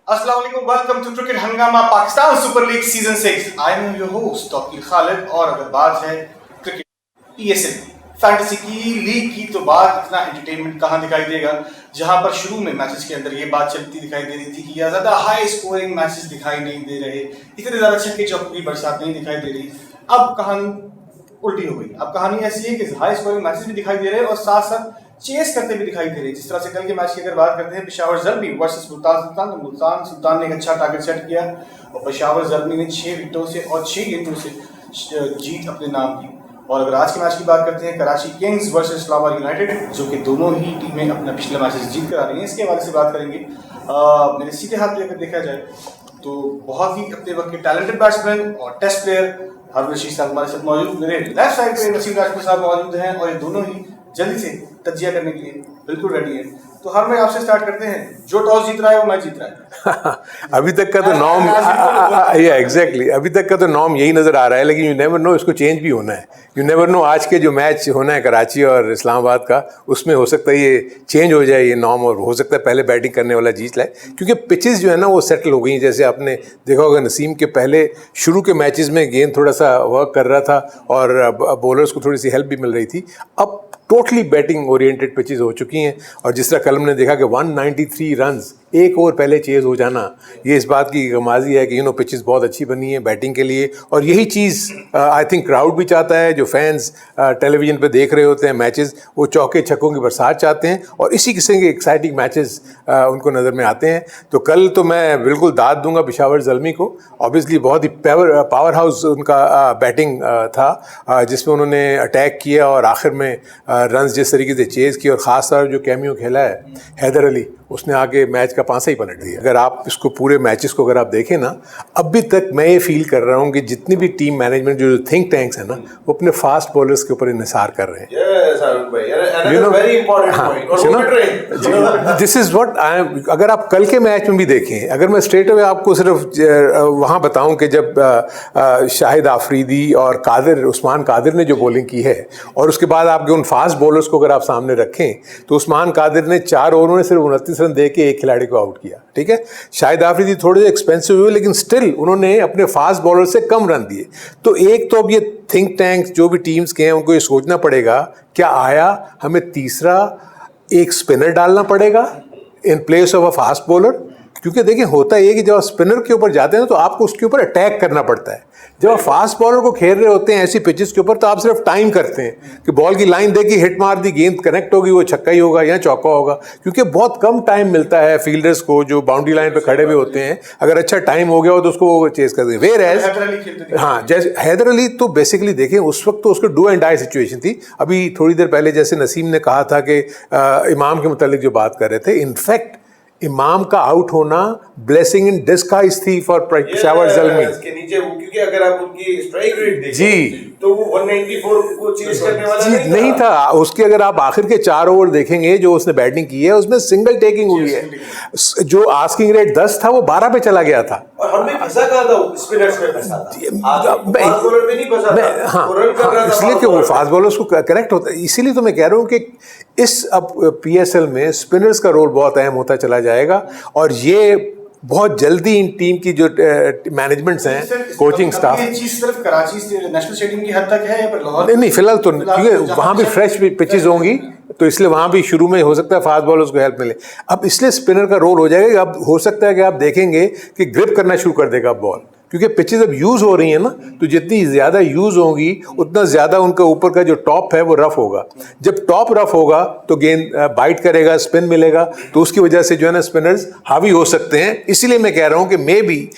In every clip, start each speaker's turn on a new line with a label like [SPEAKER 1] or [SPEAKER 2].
[SPEAKER 1] Assalamu alaikum, welcome to Cricket Hangama Pakistan Super League Season 6. I am your host Tauqeer Khalid और अगर बात है cricket PSL fantasy की league की तो बात इतना एंटरटेनमेंट कहाँ दिखाई देगा, जहां पर शुरू में मैचेस के अंदर ये बात चलती दिखाई दे रही थी कि ज़्यादा हाई स्कोरिंग मैचेस दिखाई नहीं दे रहे, इतने ज़्यादा छक्के चौके की बरसात नहीं दिखाई दे रही। अब कहानी उल्टी हो गई। अब कहानी ऐसी है कि हाई स्कोरिंग मैचेस भी दिखाई दे रहे हैं और साथ साथ चेस करते भी दिखाई दे रहे हैं। जिस तरह से कल के मैच की अगर बात करते हैं, पेशावर ज़ल्मी वर्सेस मुल्तान सुल्तान, तो मुल्तान सुल्तान ने एक अच्छा टारगेट सेट किया और पेशावर ज़ल्मी ने 6 विकेटों से और 6 गेंदों से जीत अपने नाम की। और अगर आज के मैच की बात करते हैं, Karachi Kings versus Islamabad United, जो कि दोनों ही टीमें अपना पिछले मैचेस जीत कर आ रही हैं, इसके हवाले से बात करेंगे। मेरे सीधे हाथ पे अगर देखा जाए तो बहुत ही अपने वक्त के टैलेंटेड बैट्समैन और टेस्ट प्लेयर हारून रशीद साहब हमारे साथ मौजूद, मेरे लेफ्ट साइड पे नसीम राजपूत साहब मौजूद हैं और ये दोनों ही जल्दी से तजिया करने के लिए बिल्कुल रेडी है। तो हर में आपसे स्टार्ट करते हैं, जो टॉस जीत रहा है वो मैच जीत रहा है।
[SPEAKER 2] अभी तक का तो नॉर्म एग्जैक्टली अभी तक का तो नॉर्म यही नज़र आ रहा है, लेकिन यू नेवर नो, इसको चेंज भी होना है। यू नेवर नो, आज के जो मैच होना है कराची और इस्लामाबाद का, उसमें हो सकता है ये चेंज हो जाए ये नॉर्म, और हो सकता है पहले बैटिंग करने वाला जीत लाए, क्योंकि पिचेस जो है ना वो सेटल हो गई हैं। जैसे आपने देखा होगा नसीम के पहले शुरू के मैचेस में गेंद थोड़ा सा वर्क कर रहा था और बॉलर्स को थोड़ी सी हेल्प भी मिल रही थी। अब टोटली बैटिंग ओरिएंटेड पिचेस हो चुकी हैं और जिस तरह कल हमने देखा कि 193 रन्स एक ओवर पहले चेज हो जाना, ये इस बात की गमाजी है कि पिचेस बहुत अच्छी बनी है बैटिंग के लिए। और यही चीज़ आई थिंक क्राउड भी चाहता है, जो फैंस टेलीविज़न पे देख रहे होते हैं मैचेस, वो चौके छक्कों की बरसात चाहते हैं और इसी किस्म के एक्साइटिंग मैचेस उनको नज़र में आते हैं। तो कल तो मैं बिल्कुल दाद दूंगा पेशावर ज़ल्मी को। ऑब्वियसली बहुत ही पावर हाउस उनका बैटिंग था, जिसमें उन्होंने अटैक किया और आखिर में रन्स जिस तरीके से चेज़ किया, और ख़ास तौर जो कैमियो खेला है हैदर अली, उसने आके मैच का पांसा ही पलट दिया। अगर आप इसको पूरे मैचेस को अगर आप देखें ना, अभी तक मैं ये फील कर रहा हूँ कि जितनी भी टीम मैनेजमेंट जो थिंक टैंक्स है ना, वो अपने फास्ट बॉलर्स के ऊपर इन्हिसार कर रहे हैं। This is what I am. अगर आप कल के मैच में भी देखें, अगर मैं स्ट्रेट अवे आपको सिर्फ वहाँ बताऊँ कि जब शाहिद आफरीदी और कादिर, उस्मान कादिर ने जो बॉलिंग की है, और उसके बाद आपके उन फास्ट बॉलर्स को अगर आप सामने रखें, तो उस्मान कादिर ने 4 ओवरों में सिर्फ 29 रन दे के एक खिलाड़ी को आउट किया। ठीक है, शाहिद आफरीदी थोड़े से एक्सपेंसिव हुए, लेकिन स्टिल उन्होंने अपने फास्ट बॉलर से कम रन दिए। तो एक तो अब ये थिंक टैंक्स जो भी टीम्स के हैं, उनको ये सोचना पड़ेगा, क्या आया हमें तीसरा एक स्पिनर डालना पड़ेगा in place of a fast bowler? क्योंकि देखिए होता है कि जब आप स्पिनर के ऊपर जाते हैं तो आपको उसके ऊपर अटैक करना पड़ता है। जब आप फास्ट बॉलर को खेल रहे होते हैं ऐसी पिचेस के ऊपर, तो आप सिर्फ टाइम करते हैं कि बॉल की लाइन देखी, हिट मार दी, गेंद कनेक्ट होगी, वो छक्का ही होगा या चौका होगा, क्योंकि बहुत कम टाइम मिलता है फील्डर्स को जो बाउंड्री लाइन पे खड़े हुए होते हैं। अगर अच्छा टाइम हो गया हो तो उसको वो चेस कर देंगे। वेयर एज हाँ, जैसे हैदर अली तो बेसिकली देखें उस वक्त तो उसको डू एंड डाई सिचुएशन थी। अभी थोड़ी देर पहले जैसे नसीम ने कहा था कि इमाम के मुतालिक जो बात कर रहे थे, इनफैक्ट इमाम का आउट होना ब्लेसिंग इन डिस्गाइज थी फॉर पेशावर ज़ल्मी।
[SPEAKER 3] इसके नीचे वो, क्योंकि अगर आप उनकी स्ट्राइक रेट देखें
[SPEAKER 2] जी,
[SPEAKER 3] तो वो 194 को चेस करने वाला
[SPEAKER 2] नहीं था। उसके अगर आप आखिर के 4 ओवर देखेंगे जो उसने बैटिंग की है, उसमें सिंगल टेकिंग हुई है। जो आस्किंग रेट 10 था वो 12 पे चला गया था।
[SPEAKER 3] और हमने फंसा कहा था, स्पिनर्स पे फंसा था, फास्ट बॉलर पे नहीं फंसा था।
[SPEAKER 2] हाँ, इसलिए कि वो फास्ट बॉलर्स को करेक्ट होता है। इसीलिए तो मैं कह रहा हूँ कि इस अब PSL में स्पिनर्स का रोल बहुत अहम होता चला जाएगा, और ये बहुत जल्दी इन टीम की जो मैनेजमेंट्स हैं, कोचिंग स्टाफ,
[SPEAKER 1] ये चीज सिर्फ कराची से नेशनल स्टेडियम की हद तक है या फिर लाहौर?
[SPEAKER 2] नहीं, फिलहाल तो क्योंकि वहाँ भी फ्रेश पिचेस होंगी, तो इसलिए वहाँ भी शुरू में हो सकता है फास्ट बॉलर्स को हेल्प मिले। अब इसलिए स्पिनर का रोल हो जाएगा। अब हो सकता है कि आप देखेंगे कि ग्रिप करना शुरू कर देगा बॉल, क्योंकि पिचेस अब यूज़ हो रही हैं ना, तो जितनी ज़्यादा यूज़ होंगी उतना ज़्यादा उनका ऊपर का जो टॉप है वो रफ होगा। जब टॉप रफ होगा तो गेंद बाइट करेगा, स्पिन मिलेगा, तो उसकी वजह से जो है ना स्पिनर्स हावी हो सकते हैं। इसीलिए मैं कह रहा हूँ कि मे बी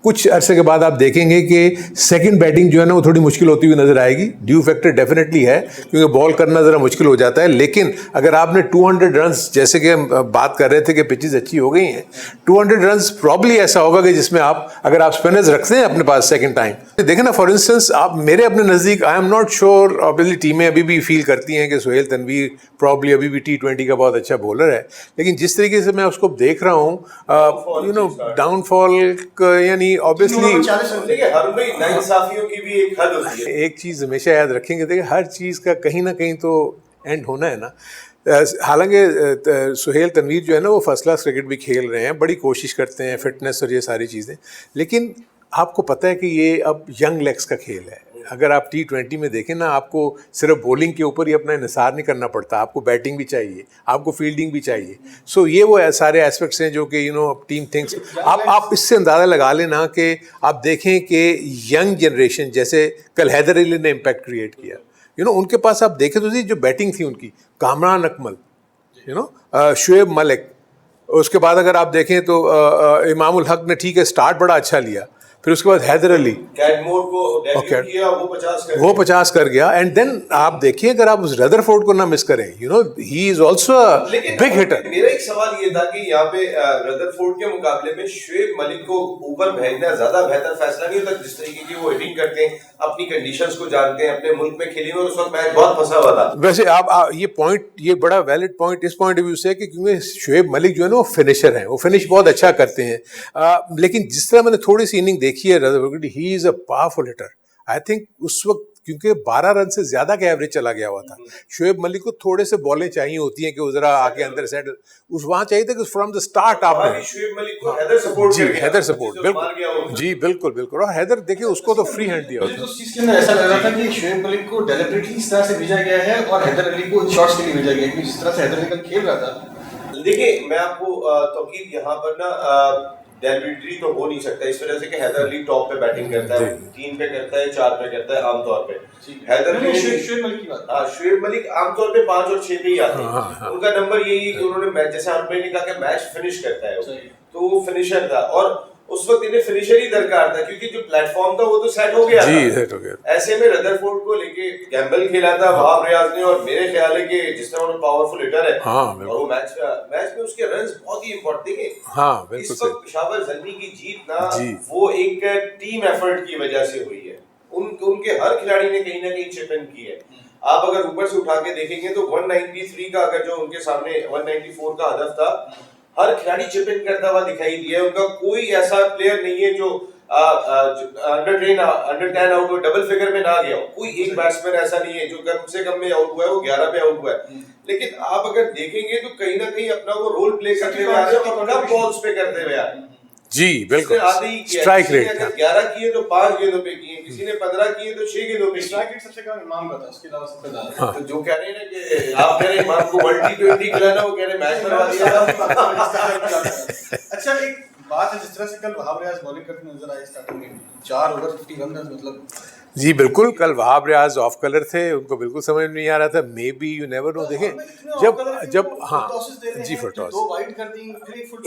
[SPEAKER 2] कुछ अरसे के बाद आप देखेंगे कि सेकंड बैटिंग जो है ना वो थोड़ी मुश्किल होती हुई नजर आएगी। ड्यू फैक्टर डेफिनेटली है, क्योंकि बॉल करना ज़रा मुश्किल हो जाता है। लेकिन अगर आपने 200 रन्स, जैसे कि हम बात कर रहे थे कि पिचेस अच्छी हो गई हैं, 200 रन्स प्रॉब्ली ऐसा होगा कि जिसमें आप अगर आप स्पिनर्स रखते हैं अपने पास सेकंड टाइम, देखें ना, फॉर इंस्टेंस आप मेरे अपने नज़दीक, I am not sure, obviously टीमें अभी भी फील करती हैं कि सोहेल तनवीर प्रॉब्ली अभी भी T20 का बहुत अच्छा बॉलर है, लेकिन जिस तरीके से मैं उसको देख रहा हूँ, डाउनफॉल यानी ऑब्वियसली एक चीज़ हमेशा याद रखेंगे, देखिए हर चीज़ का कहीं ना कहीं तो एंड होना है ना। हालांकि सुहेल तनवीर जो है ना वो फर्स्ट क्लास क्रिकेट भी खेल रहे हैं, बड़ी कोशिश करते हैं, फिटनेस और ये सारी चीज़ें, लेकिन आपको पता है कि ये अब यंग लेग्स का खेल है। अगर आप T20 में देखें ना, आपको सिर्फ बॉलिंग के ऊपर ही अपना इंहिसार नहीं करना पड़ता, आपको बैटिंग भी चाहिए, आपको फील्डिंग भी चाहिए। सो ये वो सारे एस्पेक्ट्स हैं जो कि टीम थिंक्स। आप इससे अंदाज़ा लगा लेना कि आप देखें कि यंग जनरेशन, जैसे कल हैदर अली ने इम्पैक्ट क्रिएट किया, उनके पास आप देखें तो जो बैटिंग थी उनकी, कामरान अकमल, शुएब मलिक, उसके बाद अगर आप देखें तो इमामुल हक ने ठीक है स्टार्ट बड़ा अच्छा लिया, फिर उसके बाद हैदर अली
[SPEAKER 3] कैटमोर को डेब्यू किया,
[SPEAKER 2] वो 50 कर गया। एंड देन आप देखिए, अगर आप उस रदरफोर्ड को ना मिस करें, he is also a big hitter.
[SPEAKER 3] मेरा एक सवाल ये था कि यहाँ पे रदरफोर्ड के मुकाबले में शुएब मलिक को ऊपर भेजना ज्यादा बेहतर फैसला नहीं होता? जिस तरीके की वो हिटिंग करते हैं, अपनी कंडीशंस को जानते हैं, अपने मुल्क में खेली में उस वक्त मैच बहुत फंसा हुआ था।
[SPEAKER 2] वैसे आप ये बड़ा वैलिड पॉइंट इस पॉइंट ऑफ व्यू से कि क्योंकि शुएब मलिक जो है ना वो फिनिशर हैं, वो फिनिश बहुत अच्छा करते हैं, लेकिन जिस तरह मैंने थोड़ी सी इनिंग देखी है Rutherford, he is a powerful hitter. I think उस वक्त क्योंकि 12 रन से ज्यादा का एवरेज चला गया हुआ था, शुएब मलिक को थोड़े से बॉलें चाहिए होती हैं कि वो जरा आके अंदर सेट, उस वहां चाहिए था कि फ्रॉम द स्टार्ट आपने
[SPEAKER 3] शुएब मलिक को हैदर सपोर्ट
[SPEAKER 2] जी, हैदर सपोर्ट बिल्कुल जी, बिल्कुल। और हैदर देखिए उसको तो फ्री हैंड दिया
[SPEAKER 1] उस चीज के अंदर ऐसा लग रहा था कि शुएब मलिक को डेलिबरेटली इस तरह से भेजा गया है और हैदर अली को शॉट्स के लिए भेजा गया है, क्योंकि जिस तरह से हैदर अली कल खेल रहा था।
[SPEAKER 3] देखिए, मैं आपको तौकीद यहाँ पर ना डेलिबरेटली तो हो नहीं सकता, इस वजह से कि हैदर अली टॉप पे बैटिंग करता है, 3 पे करता है, 4 पे करता है आमतौर पे। हैदर अली
[SPEAKER 1] शुएब मलिक की बात,
[SPEAKER 3] हाँ, शुएब मलिक आमतौर पे 5 और 6 पे ही आते हैं। उनका नंबर यही है कि उन्होंने मैच, जैसे आपने कहा कि मैच फिनिश करता है, तो वो फिनिशर था और उस वक्त इन्हें फिनिशर ही दरकार था, क्योंकि जो प्लेटफॉर्म था वो तो सेट हो गया
[SPEAKER 2] जी,
[SPEAKER 3] था।
[SPEAKER 2] सेट हो गया।
[SPEAKER 3] ऐसे में रदरफोर्ड को लेके गैम्बल खेला था वहाब रियाज ने, और मेरे ख्याल है कि जिस तरह उन्होंने पावरफुल हिटर है, और वो मैच में उसके रन्स बहुत ही इंपॉर्टेंट थे। इस वक्त पेशावर ज़ल्मी की जीत ना वो एक टीम एफर्ट की वजह से हुई है। उनके हर खिलाड़ी ने कहीं ना कहीं चिप इन की है। आप अगर ऊपर से उठा के देखेंगे तो 193 का, अगर जो उनके सामने 194 का हदफ था, हर खिलाड़ी चिप इन करता हुआ दिखाई दिया। उनका कोई ऐसा प्लेयर नहीं है जो अंडर 10 आउट हो, डबल फिगर में ना गया हो। कोई एक बैट्समैन ऐसा नहीं है जो कम से कम में आउट हुआ है, वो 11 पे आउट हुआ है। लेकिन आप अगर देखेंगे तो कहीं ना कहीं अपना वो रोल प्ले करते हुए आ रहे हैं, कम बॉल्स पे करते हुए आ रहे हैं।
[SPEAKER 2] जी बिल्कुल,
[SPEAKER 3] स्ट्राइक रेट अगर 11 किए तो 5 गेंदों पे किए, किसी ने 15 किए तो 6 गेंदों पे।
[SPEAKER 1] स्ट्राइक रेट सबसे कम इमाम का था, उसके अलावा सबसे ज्यादा।
[SPEAKER 3] तो जो कह रहे हैं ना कि आप कह रहे हैं इमाम को वर्ल्ड T20 खिलाना, वो कह रहे हैं मैच करवा दिया था।
[SPEAKER 1] अच्छा, एक बात है, जिस तरह से कल वहाब रियाज बॉलिंग करते नजर आए स्टार्टिंग में, 4 ओवर 51 रन, मतलब
[SPEAKER 2] जी बिल्कुल, कल वहाब रियाज ऑफ कलर थे, उनको बिल्कुल समझ नहीं आ रहा था। May be you never know. देखें, जब हाँ जी, फुल टॉस,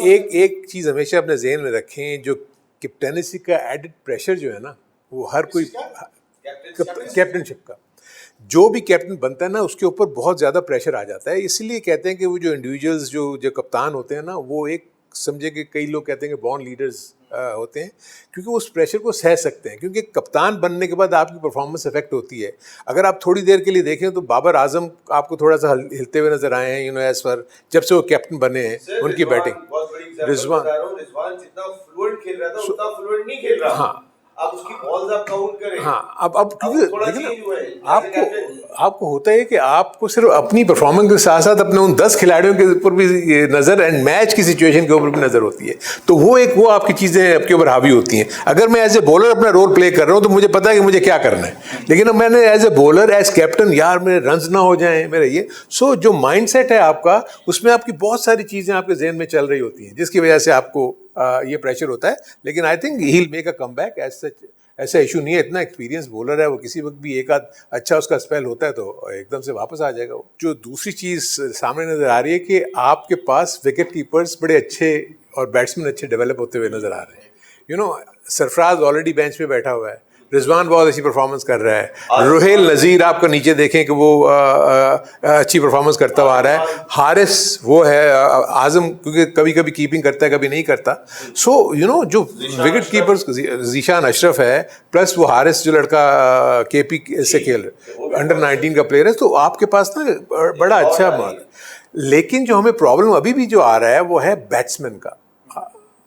[SPEAKER 2] एक चीज़ हमेशा अपने जहन में रखें, जो कैप्टनसी का एडिड प्रेशर जो है ना, वो हर कोई कैप्टनशिप का जो भी कैप्टन बनता है ना, उसके ऊपर बहुत ज़्यादा प्रेशर आ जाता है। इसलिए कहते हैं कि वो जो इंडिविजुअल्स जो कप्तान होते हैं ना, वो एक समझे कि कई लोग कहते हैं कि बॉर्न लीडर्स होते हैं, क्योंकि वो उस प्रेशर को सह सकते हैं। क्योंकि कप्तान बनने के बाद आपकी परफॉर्मेंस इफेक्ट होती है। अगर आप थोड़ी देर के लिए देखें तो बाबर आजम आपको थोड़ा सा हिलते हुए नजर आए हैं, एज पर जब से वो कैप्टन बने हैं। उनकी बैटिंग,
[SPEAKER 3] रिजवान जितना फ्लुएंट खेल रहा था उतना फ्लुएंट नहीं खेल रहा।
[SPEAKER 2] हाँ,
[SPEAKER 3] आप उसकी बॉल्स आप काउंट करें।
[SPEAKER 2] हाँ, अब क्योंकि आपको होता है कि आपको सिर्फ अपनी परफॉर्मेंस के साथ साथ अपने उन 10 खिलाड़ियों के ऊपर भी नज़र, एंड मैच की सिचुएशन के ऊपर भी नज़र होती है। तो वो आपकी चीज़ें आपके ऊपर हावी होती हैं। अगर मैं एज ए बॉलर अपना रोल प्ले कर रहा हूँ तो मुझे पता है कि मुझे क्या करना है, लेकिन अब मैंने as a bowler, as captain, यार मेरे रन्स ना हो जाएं, मेरे ये जो माइंड सेट है आपका, उसमें आपकी बहुत सारी चीज़ें आपके जहन में चल रही होती हैं, जिसकी वजह से आपको ये प्रेशर होता है। लेकिन I think he will make a comeback. As such ऐसा इशू नहीं है, इतना एक्सपीरियंस बॉलर है वो, किसी वक्त भी एक आध अच्छा उसका स्पेल होता है तो एकदम से वापस आ जाएगा वो। जो दूसरी चीज़ सामने नज़र आ रही है कि आपके पास विकेट कीपर्स बड़े अच्छे और बैट्समैन अच्छे डेवलप होते हुए नज़र आ रहे हैं। सरफराज ऑलरेडी बेंच पे बैठा हुआ है, रिजवान बहुत अच्छी परफॉर्मेंस कर रहा है, रुहेल नज़ीर आपका नीचे देखें कि वो अच्छी परफॉर्मेंस करता हुआ आ रहा है, हारिस वो है, आजम क्योंकि कभी कभी कीपिंग करता है कभी नहीं करता। सो जो विकेट कीपर्स, जीशान अशरफ है, प्लस वो हारिस जो लड़का KP से खेल अंडर 19 का प्लेयर है, तो आपके पास ना बड़ा अच्छा माल। लेकिन जो हमें प्रॉब्लम अभी भी जो आ रहा है वो है बैट्समैन का।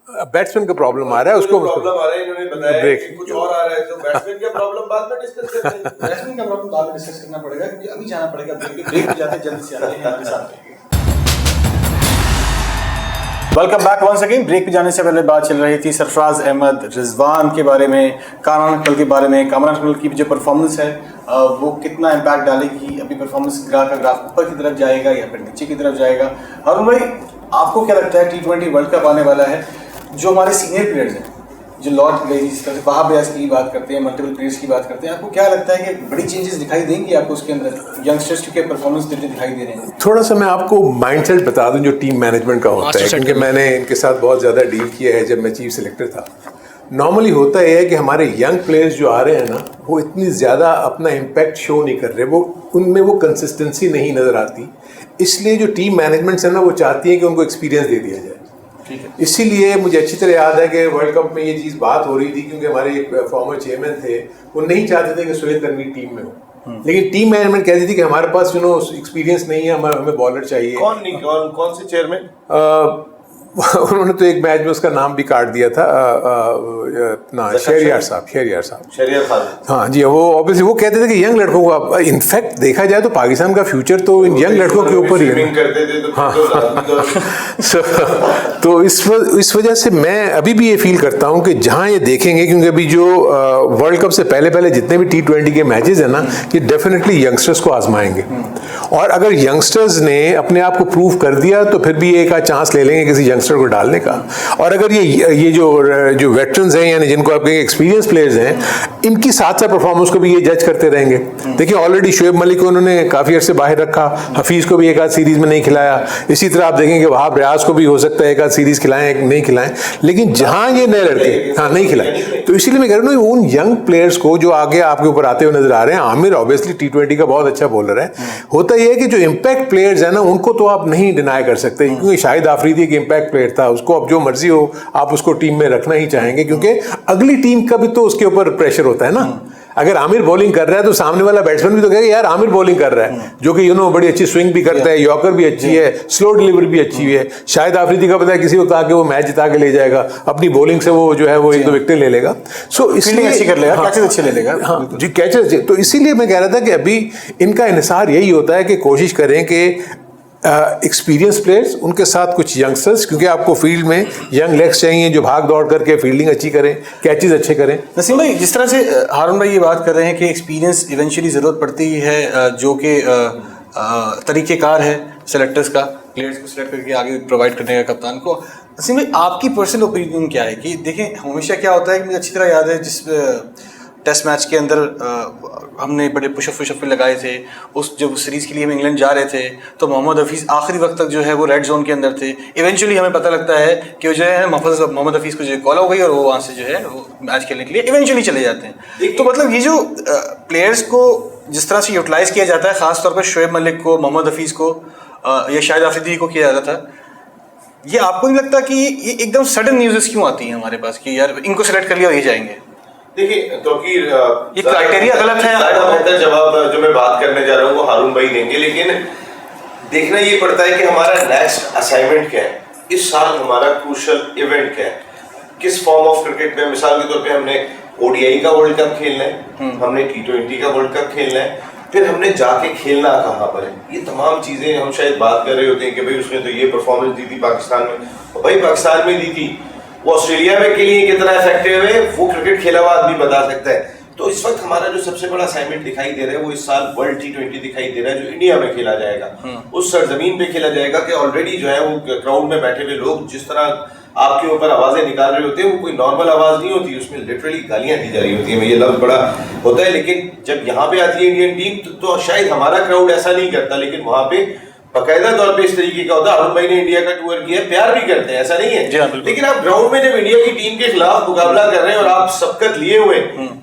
[SPEAKER 2] बैट्समैन का प्रॉब्लम आ रहा है, उसको
[SPEAKER 3] प्रॉब्लम आ रहा है, इन्होंने बताया
[SPEAKER 2] ब्रेक
[SPEAKER 3] कि कुछ और आ रहा है, तो बैट्समैन का प्रॉब्लम बाद में डिस्कस करते हैं।
[SPEAKER 1] बैट्समैन का प्रॉब्लम बाद में डिस्कस करना पड़ेगा, क्योंकि अभी जाना पड़ेगा ब्रेक पे जाते जल्दी से आते हैं हमारे साथ। Welcome back once again. Break पे जाने से पहले बात चल रही थी सरफराज अहमद, रिजवान के बारे में, कामरान अकमल के बारे में। कामरान अकमल की जो परफॉर्मेंस है वो कितना इम्पैक्ट डालेगी, अभी परफॉर्मेंस ग्राफ ऊपर की तरफ जाएगा या फिर नीचे की तरफ जाएगा। हारून भाई, आपको क्या लगता है T20 वर्ल्ड कप आने वाला है, जो हमारे सीनियर प्लेयर्स हैं, जो लॉर्ड गई, जिस तरह से वहाब रियाज की बात करते हैं, मल्टीपल प्लेयर्स की बात करते हैं, आपको क्या लगता है कि बड़ी चेंजेस दिखाई देंगी आपको उसके अंदर? यंगस्टर्स के परफॉर्मेंस दिखाई दे रहे हैं।
[SPEAKER 2] थोड़ा सा मैं आपको माइंडसेट बता दूं जो टीम मैनेजमेंट का होता है, क्योंकि मैंने इनके साथ बहुत ज़्यादा डील किया है जब मैं चीफ सिलेक्टर था। नॉर्मली होता है कि हमारे यंग प्लेयर्स जो आ रहे हैं ना, वो इतनी ज़्यादा अपना इम्पैक्ट शो नहीं कर रहे, वो उनमें वो कंसिस्टेंसी नहीं नज़र आती। इसलिए जो टीम मैनेजमेंट है ना, वो चाहती है कि उनको एक्सपीरियंस दे दिया जाए। इसीलिए मुझे अच्छी तरह याद है कि वर्ल्ड कप में ये चीज़ बात हो रही थी, क्योंकि हमारे एक फॉर्मर चेयरमैन थे, वो नहीं चाहते थे कि सोहेल तनवीर टीम में हो, लेकिन टीम मैनेजमेंट कहती थी कि हमारे पास एक्सपीरियंस नहीं है, हमें बॉलर चाहिए।
[SPEAKER 3] कौन से चेयरमैन?
[SPEAKER 2] उन्होंने तो एक मैच में उसका नाम भी काट दिया था, अपना शहरियार साहब। हाँ जी, वो ऑब्वियसली वो कहते थे कि यंग लड़कों को, इनफैक्ट देखा जाए तो पाकिस्तान का फ्यूचर तो इन यंग लड़कों के ऊपर ही है। हाँ, तो इस वजह से मैं अभी भी ये फील करता हूँ कि जहाँ ये देखेंगे, क्योंकि अभी जो वर्ल्ड कप से पहले जितने भी T20 के मैचेस हैं ना, ये डेफिनेटली यंगस्टर्स को आजमाएंगे, और अगर यंगस्टर्स ने अपने आप को प्रूव कर दिया तो फिर भी एक आध चांस ले लेंगे किसी यंगस्टर को डालने का। और अगर ये जो वेटरन्स हैं, यानी जिनको आप कहेंगे एक्सपीरियंस प्लेयर्स हैं, इनकी साथ परफॉर्मेंस को भी ये जज करते रहेंगे। देखिए ऑलरेडी शोएब मलिक को उन्होंने काफ़ी अर्से बाहर रखा, हफीज़ को भी एक आध सीरीज़ में नहीं खिलाया। इसी तरह आप देखेंगे वहाब रियाज को भी हो सकता है एक आध सीरीज़ खिलाएं, एक नहीं खिलाएं, लेकिन जहाँ ये नए लड़के नहीं खिलाएं, तो इसीलिए मैं कह रहा हूँ उन यंग प्लेयर्स को जो आगे आपके ऊपर आते हुए नजर आ रहे हैं। आमिर ऑब्वियसली T20 का बहुत अच्छा बॉलर है। होता यह है कि जो इम्पैक्ट प्लेयर्स है ना, उनको तो आप नहीं डिनाई कर सकते, क्योंकि शाहिद आफरीदी एक इम्पैक्ट प्लेयर था, उसको अब जो मर्जी हो आप उसको टीम में रखना ही चाहेंगे, क्योंकि अगली टीम का भी तो उसके ऊपर प्रेशर होता है ना। अगर आमिर बॉलिंग कर रहा है तो सामने वाला बैट्समैन भी तो कहेगा यार आमिर बॉलिंग कर रहा है, जो कि बड़ी अच्छी स्विंग भी करता है, यॉर्कर भी अच्छी है, स्लो डिलीवरी भी अच्छी है। शाहिद आफरीदी का पता है किसी वक्त आके वो मैच जिता के ले जाएगा, अपनी बॉलिंग से वो जो है वो 1-2 विकेट ले लेगा। सो इसलिए अच्छी कर लेगा, कैचेस अच्छे ले लेगा। हाँ जी, कैचेस अच्छे। तो इसीलिए मैं कह रहा था कि अभी इनका इन्हिसार यही होता है कि कोशिश करें कि एक्सपीरियंस प्लेयर्स, उनके साथ कुछ यंगस्टर्स, क्योंकि आपको फील्ड में यंग लेग्स चाहिए जो भाग दौड़ करके फील्डिंग अच्छी करें, कैचेस अच्छे करें।
[SPEAKER 1] नसीम भाई, जिस तरह से हारून भाई ये बात कर रहे हैं कि एक्सपीरियंस इवेंचुअली ज़रूरत पड़ती ही है, जो कि तरीक़ेकार है सेलेक्टर्स का, प्लेयर्स को सेलेक्ट करके आगे प्रोवाइड करने का कप्तान को। नसीम भाई, आपकी पर्सनल ओपिनियन क्या है कि देखें हमेशा क्या होता है कि मुझे अच्छी तरह याद है जिस टेस्ट मैच के अंदर हमने बड़े पुशअप लगाए थे, उस जब सीरीज़ के लिए हम इंग्लैंड जा रहे थे तो मोहम्मद हफीज़ आखिरी वक्त तक जो है वो रेड जोन के अंदर थे। इवेंचुअली हमें पता लगता है कि जो है मोहम्मद हफीज़ को जो कॉल हो गई और वो वहाँ से जो है वो मैच खेलने के लिए इवेंचुअली चले जाते हैं। तो मतलब ये जो प्लेयर्स को जिस तरह से यूटिलाइज़ किया जाता है, ख़ासतौर पर शोएब मलिक को, मोहम्मद हफीज़ को या शाहिद आफरीदी को किया जाता था, ये आपको नहीं लगता कि ये एकदम सडन न्यूज़ क्यों आती हैं हमारे पास कि यार इनको सेलेक्ट कर लिया और ये जाएंगे?
[SPEAKER 3] देखिए क्योंकि
[SPEAKER 1] ये क्राइटेरिया गलत है।
[SPEAKER 3] बेहतर जवाब जो मैं बात करने जा रहा हूँ वो हारून भाई देंगे, लेकिन देखना ये पड़ता है कि हमारा नेक्स्ट असाइनमेंट क्या है, इस साल हमारा क्रूशियल इवेंट क्या है, किस फॉर्म ऑफ क्रिकेट में। मिसाल के तौर पे हमने ODI का वर्ल्ड कप खेलना है, हमने T20 का वर्ल्ड कप खेलना है, फिर हमने जाके खेलना कहाँ पर है। ये तमाम चीज़ें हम शायद बात कर रहे होते हैं कि भाई उसने तो ये परफॉर्मेंस दी थी पाकिस्तान में, और भाई पाकिस्तान में दी थी, वो ऑस्ट्रेलिया में के लिए कितना इफेक्टिव है वो क्रिकेट खेला हुआ आदमी बता सकता है। तो इस वक्त हमारा जो सबसे बड़ा असाइनमेंट दिखाई दे रहा है वो इस साल वर्ल्ड T20 दिखाई दे रहा है, जो इंडिया में खेला जाएगा, उस सरजमीन पे खेला जाएगा कि ऑलरेडी जो है वो क्राउड में बैठे हुए लोग जिस तरह आपके ऊपर आवाजें निकाल रहे होते हैं, वो कोई नॉर्मल आवाज नहीं होती, उसमें लिटरली गालियां दी जा रही होती है। ये लफ्ज बड़ा होता है, लेकिन जब यहाँ पे आती है इंडियन टीम तो शायद हमारा क्राउड ऐसा नहीं करता, लेकिन वहां पे बाकायदा तौर पे इस तरीके का होता है। हारून भाई ने इंडिया का टूर किया, प्यार भी करते हैं, ऐसा नहीं है, लेकिन आप ग्राउंड में जब इंडिया की टीम के खिलाफ मुकाबला कर रहे हैं और आप सबकत लिए हुए,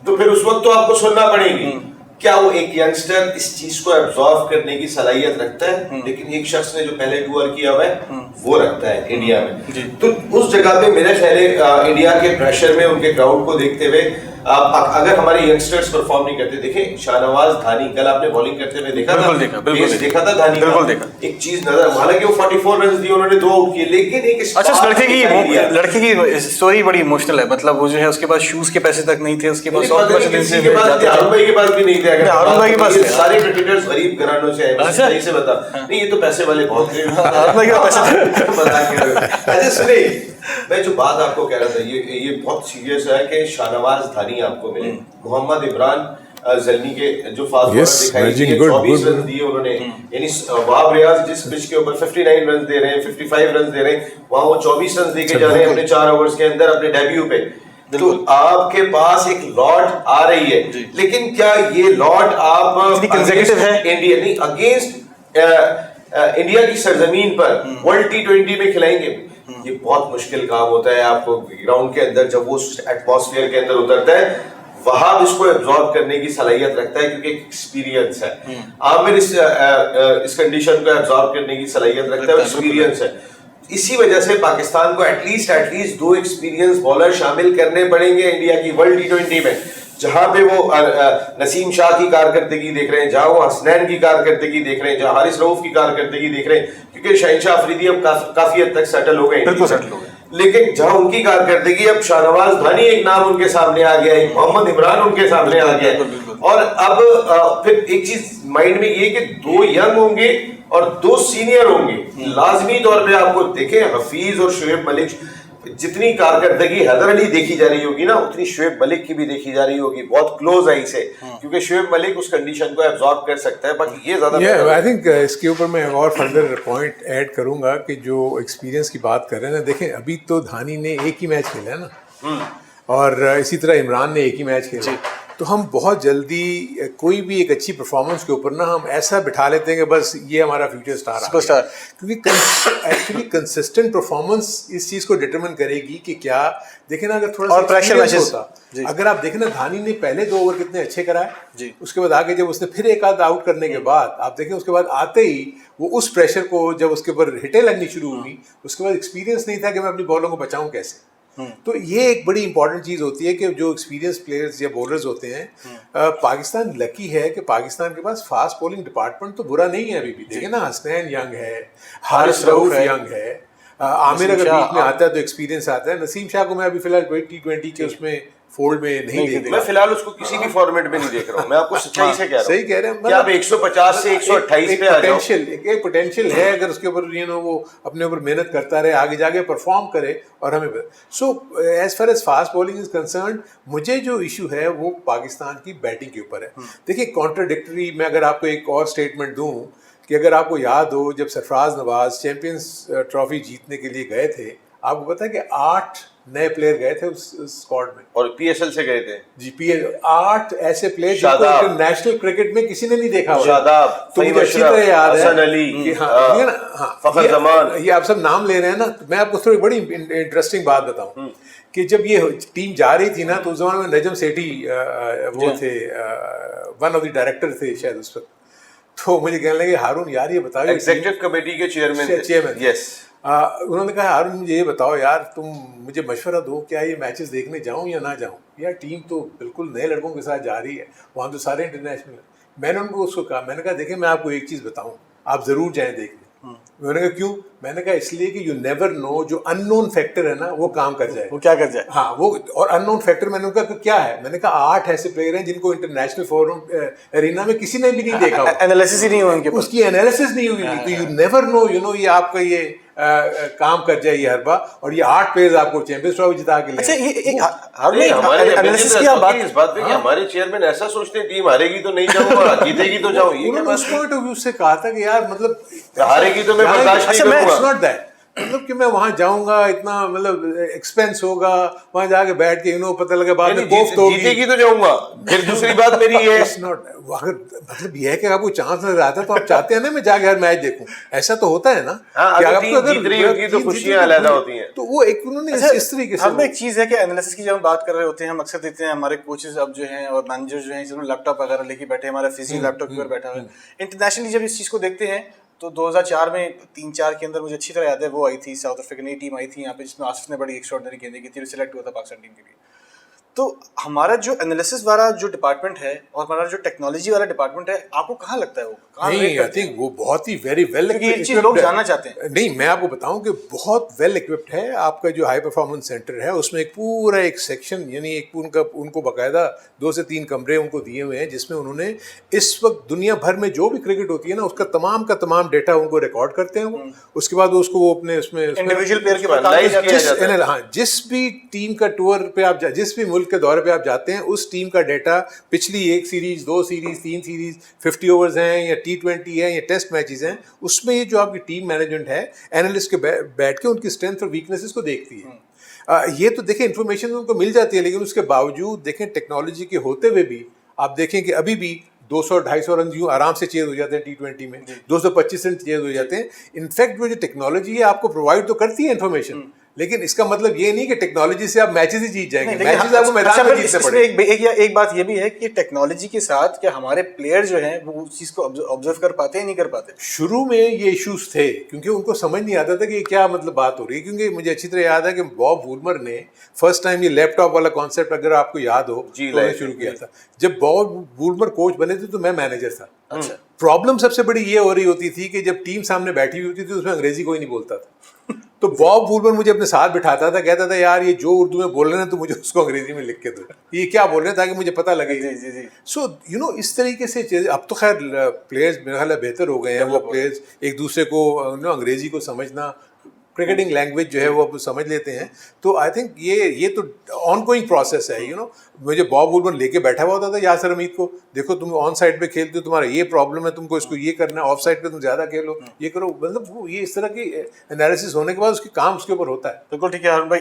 [SPEAKER 3] तो फिर उस वक्त तो आपको सुनना पड़ेगी। क्या वो एक यंगस्टर इस चीज को एब्जॉर्व करने की सलाहियत रखता है? लेकिन एक शख्स ने जो पहले टूर किया हुआ है वो रखता है इंडिया में। तो उस जगह पे मेरे ख्याल इंडिया के प्रेशर में उनके क्राउड को देखते हुए अगर हमारे यंगस्टर्स परफॉर्म नहीं करते, देखें शाहनवाज धानी कल आपने बॉलिंग करते हुए देखा था, देखा था धानी, बिल्कुल देखा। एक चीज नजर, हालांकि वो 44 रन दिए उन्होंने, 2 आउट किए, लेकिन एक
[SPEAKER 4] अच्छा लड़के की स्टोरी बड़ी इमोशनल है। मतलब वो जो है उसके पास शूज के पैसे तक नहीं थे, उसके पास
[SPEAKER 3] हारून भाई के पास भी नहीं थे।
[SPEAKER 4] हारून भाई के पास
[SPEAKER 3] सारे क्रिकेटर्स गरीब घरानों से आए, सही से बता। नहीं, ये तो पैसे वाले बहुत थे। अच्छा सुने, मैं जो बात आपको कह रहा था, ये बहुत सीरियस है कि शाहनवाज धानी आपको मिले, मोहम्मद इमरान जल्नी के जो फास्ट बॉलर दिखाई दिए, 24 रन दिए उन्होंने, यानी वहाब रियाज जिस पिच के ऊपर 59 रन दे रहे हैं, 55 रन दे रहे हैं, वहां वो 24 रन देके जा रहे हैं अपने 4 ओवर्स के अंदर अपने डेब्यू पे। तो आपके पास एक लॉट आ रही है, लेकिन क्या ये लॉट आप इंडिया नहीं अगेंस्ट इंडिया की सरजमीन पर वर्ल्ड T20 में खिलाएंगे? ये बहुत मुश्किल काम होता है। आपको ग्राउंड के अंदर जब वो एटमॉस्फेयर के अंदर उतरता है, वहाब इसको एब्जॉर्ब करने की सलाहियत रखता है क्योंकि एक्सपीरियंस है। आमिर इस कंडीशन को एब्जॉर्ब करने की सलाहियत रखता है, एक्सपीरियंस है। इसी वजह से पाकिस्तान को एटलीस्ट 2 एक्सपीरियंस बॉलर शामिल करने पड़ेंगे इंडिया की वर्ल्ड T20 में, जहां पे वो नसीम शाह की कारकर्दगी देख रहे हैं, जहां वो हसनैन की कारकर्दगी देख रहे हैं, जहां हारिस रऊफ की कारकर्दगी देख रहे हैं, क्योंकि शाहिनशाह अफरीदी अब काफी हद तक सेटल हो गए, बिल्कुल सेटल हो गए। लेकिन जहां उनकी कारकर्दगी, अब शाहनवाज धानी एक नाम उनके सामने आ गया, एक मोहम्मद इमरान उनके सामने आ गया, और अब फिर एक चीज माइंड में ये कि 2 यंग होंगे और 2 सीनियर होंगे। लाजमी तौर पे आपको देखें, हफीज और शुएब मलिक, जितनी कारकर्दगी हैदर अली देखी जा रही होगी ना, उतनी शुएब मलिक की भी देखी जा रही होगी, बहुत क्लोज आई से, क्योंकि शुएब मलिक उस कंडीशन को एब्जॉर्ब कर सकता है। बाकी ये ज्यादा
[SPEAKER 2] आई थिंक इसके ऊपर मैं और फर्दर पॉइंट ऐड करूंगा कि जो एक्सपीरियंस की बात कर रहे हैं ना, देखें अभी तो धानी ने एक ही मैच खेला है ना, और इसी तरह इमरान ने एक ही मैच खेला, तो हम बहुत जल्दी कोई भी एक अच्छी परफॉर्मेंस के ऊपर ना हम ऐसा बिठा लेते हैं कि बस ये हमारा फ्यूचर स्टार, क्योंकि एक्चुअली कंसिस्टेंट परफॉर्मेंस इस चीज़ को डिटरमिन करेगी कि क्या, देखें ना, अगर थोड़ा सा प्रेशर होता, अगर आप देखें ना, धानी ने पहले 2 ओवर कितने अच्छे कराए, उसके बाद आगे जब उसने फिर एक आध आउट करने के बाद आप देखें, उसके बाद आते ही वो उस प्रेशर को, जब उसके ऊपर हिटें लगनी शुरू हुई, उसके बाद एक्सपीरियंस नहीं था कि मैं अपनी बॉलों को बचाऊं कैसे। तो ये एक बड़ी इंपॉर्टेंट चीज़ होती है कि जो एक्सपीरियंस प्लेयर्स या बॉलर्स होते हैं, पाकिस्तान लकी है कि पाकिस्तान के पास फास्ट बॉलिंग डिपार्टमेंट तो बुरा नहीं है अभी भी। देखिए ना, हसनैन यंग है, हारिस रऊफ यंग है, आमिर अगर बीच में आता है तो एक्सपीरियंस आता है। नसीम शाह को मैं अभी फिलहाल T20 के उसमें फोल्ड में नहीं देख रहा,
[SPEAKER 3] मैं फिलहाल उसको किसी भी फॉर्मेट में नहीं देख रहा हूं। मैं आपको सच्चाई से कह रहा हूं,
[SPEAKER 2] सही कह रहे हैं,
[SPEAKER 3] क्या आप 150 से 128 पे आ जाओ,
[SPEAKER 2] एक पोटेंशियल है, अगर उसके ऊपर वो अपने ऊपर मेहनत करता रहे, आगे जाके परफॉर्म करे, और हमें so as far as fast bowling is concerned, मुझे जो इशू है वो पाकिस्तान की बैटिंग के ऊपर है। देखिए, कॉन्ट्राडिक्टरी, मैं अगर आपको एक और स्टेटमेंट दूं कि अगर आपको याद हो, जब सरफराज नवाज चैंपियंस ट्रॉफी जीतने के लिए गए थे, आपको पता है कि 8 नए प्लेयर गए थे उस स्क्वाड में, और
[SPEAKER 3] PSL से गए थे।
[SPEAKER 2] जी, 8 ऐसे प्लेयर जिनको इंटरनेशनल क्रिकेट में किसी ने नहीं देखा होगा।
[SPEAKER 3] शादाब,
[SPEAKER 2] तो मुझे अच्छी तरह याद है,
[SPEAKER 3] हसन अली, फखर जमान,
[SPEAKER 2] ये आप सब नाम ले रहे हैं ना, तो मैं आपको थोड़ी बड़ी इंटरेस्टिंग बात बताऊं कि जब ये टीम जा रही थी ना, तो उस जमाने में नजम सेठी वो थे, वन ऑफ द डायरेक्टर थे शायद उस वक्त, तो मुझे कहने लगे, हारून यार ये बताओ,
[SPEAKER 3] एग्जीक्यूटिव कमेटी के चेयरमैन, यस,
[SPEAKER 2] उन्होंने कहा, हारून मुझे ये बताओ यार, तुम मुझे मशवरा दो, क्या ये मैचेस देखने जाऊं या ना जाऊं? यार टीम तो बिल्कुल नए लड़कों के साथ जा रही है, वहाँ तो सारे इंटरनेशनल है। मैंने उनको उसको कहा, मैंने कहा देखिए, मैं आपको एक चीज़ बताऊं, आप ज़रूर जाएं देखने। मैंने कहा क्यों? मैंने कहा इसलिए कि यू नेवर नो, जो अननोन फैक्टर है ना, वो काम कर जाए,
[SPEAKER 4] वो क्या कर जाए।
[SPEAKER 2] हाँ, वो, और अननोन फैक्टर मैंने कहा क्या है? मैंने कहा 8 ऐसे प्लेयर हैं जिनको इंटरनेशनल फोरम एरिना में किसी ने भी नहीं देखा,
[SPEAKER 4] एनालिसिस ही नहीं हुआ उनके, उसकी
[SPEAKER 2] एनालिसिस नहीं हुई, तो you never know, you know, ये आपका ये काम कर जाए ये हर बार, और ये 8 प्लेयर्स आपको चैंपियंस ट्रॉफी जिता के ले।
[SPEAKER 4] अच्छा, ये एनालिसिस की बात
[SPEAKER 3] इस बात पे कि हमारे चेयरमैन ऐसा सोचते हैं, टीम हारेगी तो नहीं जाऊंगा, जीतेगी तो जाऊं, ये
[SPEAKER 2] उस पॉइंट ऑफ व्यू से कहा था कि यार, मतलब
[SPEAKER 3] हारेगी तो मैं बर्दाश्त नहीं करूंगा,
[SPEAKER 2] इट्स नॉट दैट, मतलब कि मैं वहां जाऊंगा, इतना मतलब एक्सपेंस होगा, वहां जाके बैठ के पता लगे बाद में कोफ्त होगी,
[SPEAKER 3] जीतेगी तो जाऊंगा। फिर दूसरी बात मेरी ये
[SPEAKER 2] इट्स नॉट, मतलब ये है कि आपको चांस नजर आता है तो आप चाहते हैं ना मैं जाके हर मैच देखूं, ऐसा तो होता है ना,
[SPEAKER 3] कि आपको अगर जीत रही होगी तो खुशियां अलग होती हैं,
[SPEAKER 2] तो वो एक उन्होंने इस तरीके से,
[SPEAKER 4] हम एक चीज है कि एनालिसिस की जब हम बात कर रहे होते हैं, हम अक्सर देखते हैं हमारे कोचेस अब जो हैं और मैनेजर जो हैं, जिन्होंने लैपटॉप वगैरह लेके बैठे, हमारा फिजियो लैपटॉप पर बैठा है। इंटरनेशनली जब इस चीज को देखते हैं तो 2004 में 3-4 के अंदर मुझे अच्छी तरह याद है, वो आई थी साउथ अफ्रीकन टीम आई थी यहाँ पे, जिसमें आसिफ ने बड़ी एक्स्ट्राऑर्डिनरी गेंदें की थी, सिलेक्ट हुआ था पाकिस्तान टीम के लिए। तो हमारा जो एनालिसिस वाला जो डिपार्टमेंट है और हमारा जो टेक्नोलॉजी वाला डिपार्टमेंट है, आपको कहाँ लगता है वो कहाँ
[SPEAKER 2] नहीं, आई थिंक वो बहुत ही वेरी वेल
[SPEAKER 4] ये चीज लोग जानना चाहते हैं।
[SPEAKER 2] नहीं, मैं आपको बताऊं कि बहुत वेल इक्विप्ड है। आपका जो हाई परफॉर्मेंस सेंटर है उसमें एक पूरा एक सेक्शन, यानी एक उनको बाकायदा 2 से 3 कमरे उनको दिए हुए हैं, जिसमें उन्होंने इस वक्त दुनिया भर में जो भी क्रिकेट होती है ना, उसका तमाम का तमाम डेटा उनको रिकॉर्ड करते हैं वो। उसके बाद उसको वो अपने उसमें
[SPEAKER 4] इंडिविजुअल प्लेयर के बाद
[SPEAKER 2] हाँ, जिस भी टीम का टूर पे आप जिस भी मुल्क के दौरे पे आप जाते हैं, उस टीम का डेटा पिछली 1 सीरीज 2 सीरीज 3 सीरीज 50 ओवर्स हैं या T20 है या टेस्ट मैचेस हैं, उसमें ये जो आपकी टीम मैनेजमेंट है, एनालिस्ट के बैठ के उनकी स्ट्रेंथ और वीकनेसेस को देखती है। ये तो देखें इन्फॉर्मेशन उनको मिल जाती है, लेकिन उसके बावजूद देखें टेक्नोलॉजी के होते हुए भी आप देखें कि अभी भी 200-250 रन यूँ आराम से चेज हो जाते हैं T20 में, 225 रन चेज हो जाते हैं। इनफैक्ट वो जो टेक्नोलॉजी है आपको प्रोवाइड तो करती है इन्फॉर्मेशन, लेकिन इसका मतलब ये नहीं कि टेक्नोलॉजी से आप मैचेस ही जीत जाएंगे। मैचेस आपको मैदान में जीतने पड़ेंगे।
[SPEAKER 4] एक बात ये भी है कि टेक्नोलॉजी के साथ क्या हमारे प्लेयर जो हैं वो उस चीज को ऑब्जर्व कर पाते हैं, नहीं कर पाते?
[SPEAKER 2] शुरू में ये इश्यूज थे क्योंकि उनको समझ नहीं आता था कि क्या मतलब बात हो रही है। क्योंकि मुझे अच्छी तरह याद है कि बॉब वुलमर ने फर्स्ट टाइम ये लैपटॉप वाला कॉन्सेप्ट, अगर आपको याद हो, तो शुरू किया था। जब बॉब वुलमर कोच बने थे तो मैं मैनेजर था।
[SPEAKER 4] अच्छा।
[SPEAKER 2] प्रॉब्लम सबसे बड़ी ये हो रही होती थी कि जब टीम सामने बैठी हुई होती थी उसमें अंग्रेजी कोई नहीं बोलता था। तो बॉब वुलमर मुझे अपने साथ बिठाता था, कहता था यार ये जो उर्दू में बोल रहे हैं तो मुझे उसको अंग्रेजी में लिख के दो, ये क्या बोल रहे हैं, ताकि मुझे पता लगे। सो यू नो इस तरीके से अब तो खैर प्लेयर्स मेरा ख्याल है बेहतर हो गए हैं, वो प्लेयर्स एक दूसरे को अंग्रेजी को समझना, क्रिकेटिंग लैंग्वेज जो है वो अब समझ लेते हैं। तो आई थिंक ये तो ऑनगोइंग प्रोसेस है। यू नो मुझे बॉब वुलमर लेके बैठा हुआ होता था यासिर हमीद को, देखो तुम ऑन साइड पे खेलते हो, तुम्हारा ये प्रॉब्लम है, तुमको इसको ये करना है, ऑफ साइड पे तुम ज्यादा खेलो, ये करो। मतलब वो ये इस तरह की एनालिसिस होने के बाद उसके काम उसके ऊपर होता है।
[SPEAKER 4] बिल्कुल ठीक है हारून भाई,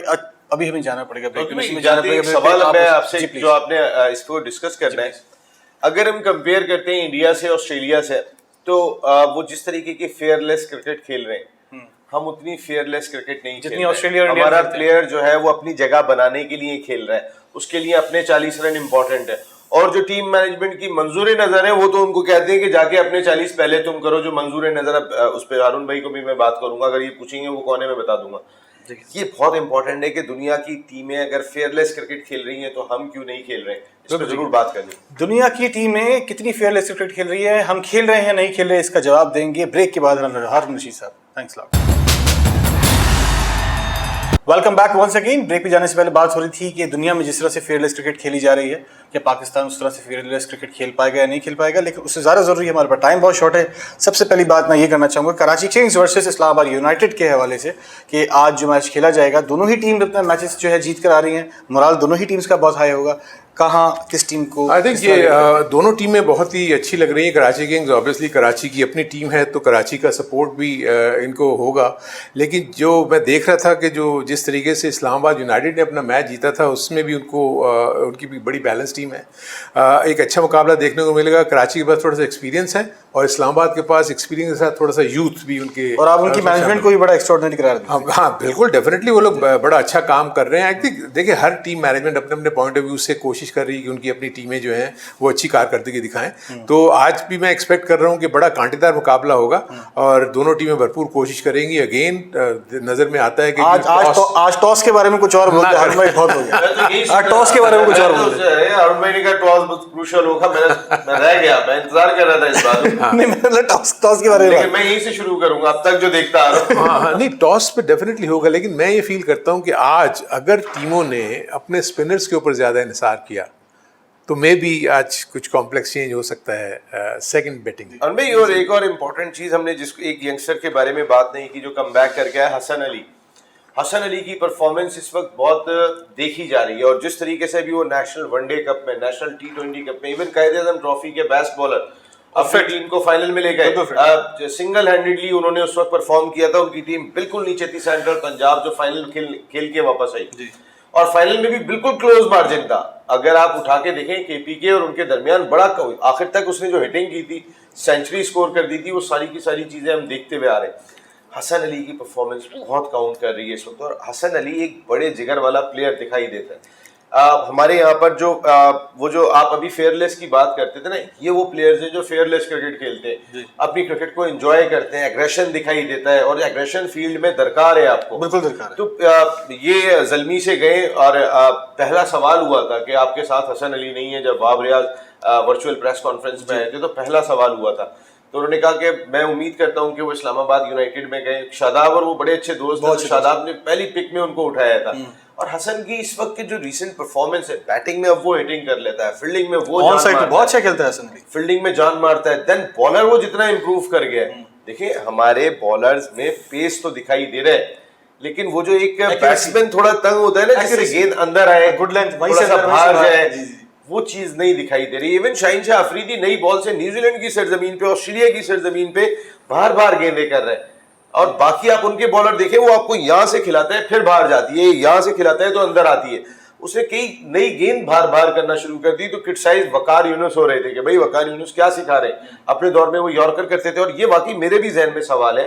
[SPEAKER 4] अभी हमें जाना पड़ेगा
[SPEAKER 3] सवाल है आपसे जो आपने इसको डिस्कस करना है। अगर हम कंपेयर करते हैं इंडिया से ऑस्ट्रेलिया से, तो वो जिस तरीके की फेयरलेस क्रिकेट खेल रहे हैं, हम उतनी फेयरलेस क्रिकेट नहीं खेल रहे।
[SPEAKER 4] ऑस्ट्रेलिया
[SPEAKER 3] हमारा प्लेयर जो है वो अपनी जगह बनाने के लिए खेल रहा है, उसके लिए अपने 40 रन इंपॉर्टेंट है। और जो टीम मैनेजमेंट की मंजूर नजर है वो तो उनको कहते हैं कि जाके अपने 40 पहले तुम करो। जो मंजूर नजर, उस पर हारून भाई को भी मैं बात करूंगा, अगर ये पूछेंगे वो कौन है मैं बता दूंगा। ये बहुत इंपॉर्टेंट है कि दुनिया की टीमें अगर फेयरलेस क्रिकेट खेल रही हैं तो हम क्यों नहीं खेल रहे हैं, इस पर जरूर बात करनी।
[SPEAKER 4] दुनिया की टीमें कितनी फेयरलेस क्रिकेट खेल रही है, हम खेल रहे हैं नहीं खेल रहे, इसका जवाब देंगे ब्रेक के बाद हारून रशीद साहब। Thanks lot. Welcome back once again. Break पे जाने से पहले बात हो रही थी कि दुनिया में जिस तरह से फेयरलेस क्रिकेट खेली जा रही है, क्या पाकिस्तान उस तरह से फेयरलेस क्रिकेट खेल पाएगा या नहीं खेल पाएगा। लेकिन उससे ज़्यादा ज़रूरी है, हमारे पास टाइम बहुत शॉर्ट है। सबसे पहली बात मैं ये करना चाहूँगा Karachi Kings versus Islamabad United के हवाले से कि आज जो मैच खेला जाएगा, दोनों ही टीम अपना मैचेस जो है जीत कर आ रही हैं, मोराल दोनों ही टीम्स का बहुत हाई होगा। कहाँ किस टीम को?
[SPEAKER 2] आई थिंक ये दोनों टीमें बहुत ही अच्छी लग रही हैं। कराची किंग्स ऑब्वियसली कराची की अपनी टीम है तो कराची का सपोर्ट भी इनको होगा। लेकिन जो मैं देख रहा था कि जो जिस तरीके से इस्लामाबाद यूनाइटेड ने अपना मैच जीता था, उसमें भी उनको उनकी भी बड़ी बैलेंस टीम है। एक अच्छा मुकाबला देखने को मिलेगा। कराची के पास थोड़ा सा एक्सपीरियंस है और इस्लामाबाद के पास एक्सपीरियंस के साथ थोड़ा सा यूथ भी उनके,
[SPEAKER 4] और आप उनकी मैनेजमेंट को भी बड़ा एक्स्ट्राऑर्डिनरी करार दें।
[SPEAKER 2] हाँ बिल्कुल, डेफिनेटली वो लोग बड़ा अच्छा काम कर रहे हैं। आई थिंक देखिए हर टीम मैनेजमेंट अपने अपने पॉइंट ऑफ व्यू से कोशिश कर रही है कि उनकी अपनी टीमें जो हैं वो अच्छी कारकर्दगी दिखाएं। तो आज भी मैं एक्सपेक्ट कर रहा हूं कि बड़ा कांटेदार मुकाबला होगा और दोनों टीमें भरपूर कोशिश करेंगी। अगेन नजर में आता है कि
[SPEAKER 4] आज टॉस के बारे में कुछ और बोलते हैं बहुत हो गया। टॉस के बारे में कुछ और बोलते हैं।
[SPEAKER 3] अरुण भाई ने कहा टॉस बहुत क्रूशियल होगा, मैं रह गया, मैं इंतजार कर रहा था इस बात।
[SPEAKER 4] नहीं मतलब टॉस के बारे में,
[SPEAKER 3] लेकिन मैं यहीं से शुरू करूंगा अब तक जो देखता आ रहा हूं।
[SPEAKER 2] हाँ नहीं, टॉस पे डेफिनेटली होगा, लेकिन मैं ये फील करता हूं कि आज अगर टीमों ने अपने स्पिनर्स के ऊपर ज्यादा इंहिसार किया तो मे बी आज कुछ कॉम्प्लेक्स चेंज हो सकता है सेकंड बैटिंग।
[SPEAKER 3] और एक और इम्पोर्टेंट चीज हमने जिसको एक यंगस्टर के बारे में बात नहीं की जो कम बैक करके आया, हसन अली की परफॉर्मेंस इस वक्त बहुत देखी जा रही है। और जिस तरीके से भी वो नेशनल वनडे कप में, नेशनल T20 कप में, इवन कायदे-ए-आज़म ट्रॉफी के बेस्ट बॉलर अपनी टीम को फाइनल में ले गए। सिंगल हैंडेडली उन्होंने उस वक्त परफॉर्म किया था। उनकी टीम बिल्कुल नीचे थी, सेंट्रल पंजाब, जो फाइनल खेल के वापस आई और फाइनल में भी बिल्कुल क्लोज मार्जिन था। अगर आप उठा के देखें KPK और उनके दरमियान बड़ा आखिर तक उसने जो हिटिंग की थी, सेंचुरी स्कोर कर दी थी, वो सारी की सारी चीजें हम देखते हुए आ रहे हैं। हसन अली की परफॉर्मेंस बहुत काउंट कर रही है इस वक्त और हसन अली एक बड़े जिगर वाला प्लेयर दिखाई देता है। हमारे यहाँ पर जो वो जो आप अभी फेयरलेस की बात करते थे ना, ये वो प्लेयर्स हैं जो फेयरलेस क्रिकेट खेलते हैं, अपनी क्रिकेट को एंजॉय करते हैं, एग्रेशन दिखाई देता है और एग्रेशन फील्ड में दरकार है आपको,
[SPEAKER 4] बिल्कुल दरकार है।
[SPEAKER 3] तो ये ज़ल्मी से गए और पहला सवाल हुआ था कि आपके साथ हसन अली नहीं है। जब वाब रियाज वर्चुअल प्रेस कॉन्फ्रेंस में आए थे तो पहला सवाल हुआ था, तो उन्होंने कहा कि मैं उम्मीद करता हूं कि वो इस्लामाबाद यूनाइटेड में गए। शादाब और वो बड़े अच्छे दोस्त हैं, शादाब ने पहली पिक में उनको उठाया था। और हसन की इस वक्त के जो रीसेंट परफॉर्मेंस है, बैटिंग में अब वो हिटिंग कर लेता है, फील्डिंग में वो
[SPEAKER 4] ऑन साइड बहुत अच्छा खेलता है हसन भी,
[SPEAKER 3] फील्डिंग में जान मारता है, देन बॉलर वो जितना इंप्रूव कर गया है। देखिए हमारे बॉलर्स में पेस तो दिखाई दे रहा है, लेकिन वो जो एक बैट्समैन थोड़ा तंग होता है ना, जिससे गेंद अंदर आए,
[SPEAKER 4] गुड लेंथ
[SPEAKER 3] थोड़ा सा बाहर जाए, वो चीज नहीं दिखाई दे रही। इवन शाहीन शाह अफरीदी नई बॉल से न्यूजीलैंड की सरजमीन पे, ऑस्ट्रेलिया की सरजमीन पे बार बार गेंदें कर रहे हैं, और बाकी आप उनके बॉलर देखें, वो आपको यहाँ से खिलाता है फिर बाहर जाती है, यहाँ से खिलाता है तो अंदर आती है। उसने कई नई गेंद बार बार करना शुरू कर दी, तो क्रिटिसाइज वकार यूनुस हो रहे थे कि भाई वकार यूनुस क्या सिखा रहे हैं। अपने दौर में वो यॉर्कर करते थे, और ये वाकई मेरे भी जहन में सवाल है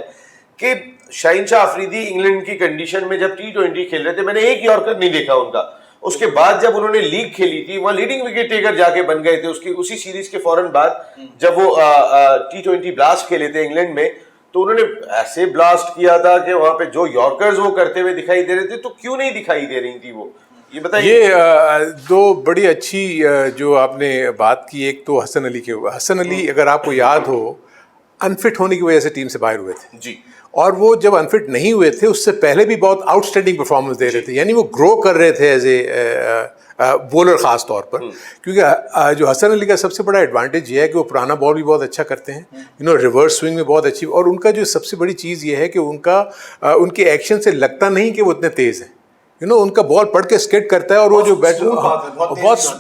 [SPEAKER 3] कि शाहीन शाह अफरीदी इंग्लैंड की कंडीशन में जब T20 खेल रहे थे, मैंने एक यॉर्कर नहीं देखा उनका। उसके बाद जब उन्होंने लीग खेली थी, वहां लीडिंग विकेट टेकर जाके बन गए थे। उसकी उसी सीरीज के फौरन बाद जब वो T20 ब्लास्ट खेले थे इंग्लैंड में, तो उन्होंने ऐसे ब्लास्ट किया था कि वहां पे जो यॉर्कर्स वो करते हुए दिखाई दे रहे थे, तो क्यों नहीं दिखाई दे रही थी वो, ये बताइए।
[SPEAKER 2] ये दो बड़ी अच्छी जो आपने बात की, एक तो हसन अली के, हसन अली अगर आपको याद हो अनफिट होने की वजह से टीम से बाहर हुए थे
[SPEAKER 3] जी,
[SPEAKER 2] और वो जब अनफिट नहीं हुए थे उससे पहले भी बहुत आउटस्टैंडिंग परफॉर्मेंस दे रहे थे, यानी वो ग्रो कर रहे थे एज ए बॉलर ख़ास तौर पर। क्योंकि जो हसन अली का सबसे बड़ा एडवांटेज ये है कि वो पुराना बॉल भी बहुत अच्छा करते हैं, रिवर्स स्विंग में बहुत अच्छी, और उनका जो सबसे बड़ी चीज़ ये है कि उनके एक्शन से लगता नहीं कि वो इतने तेज़ हैं। उनका बॉल पढ़ के स्केट करता है, और वो जो बैट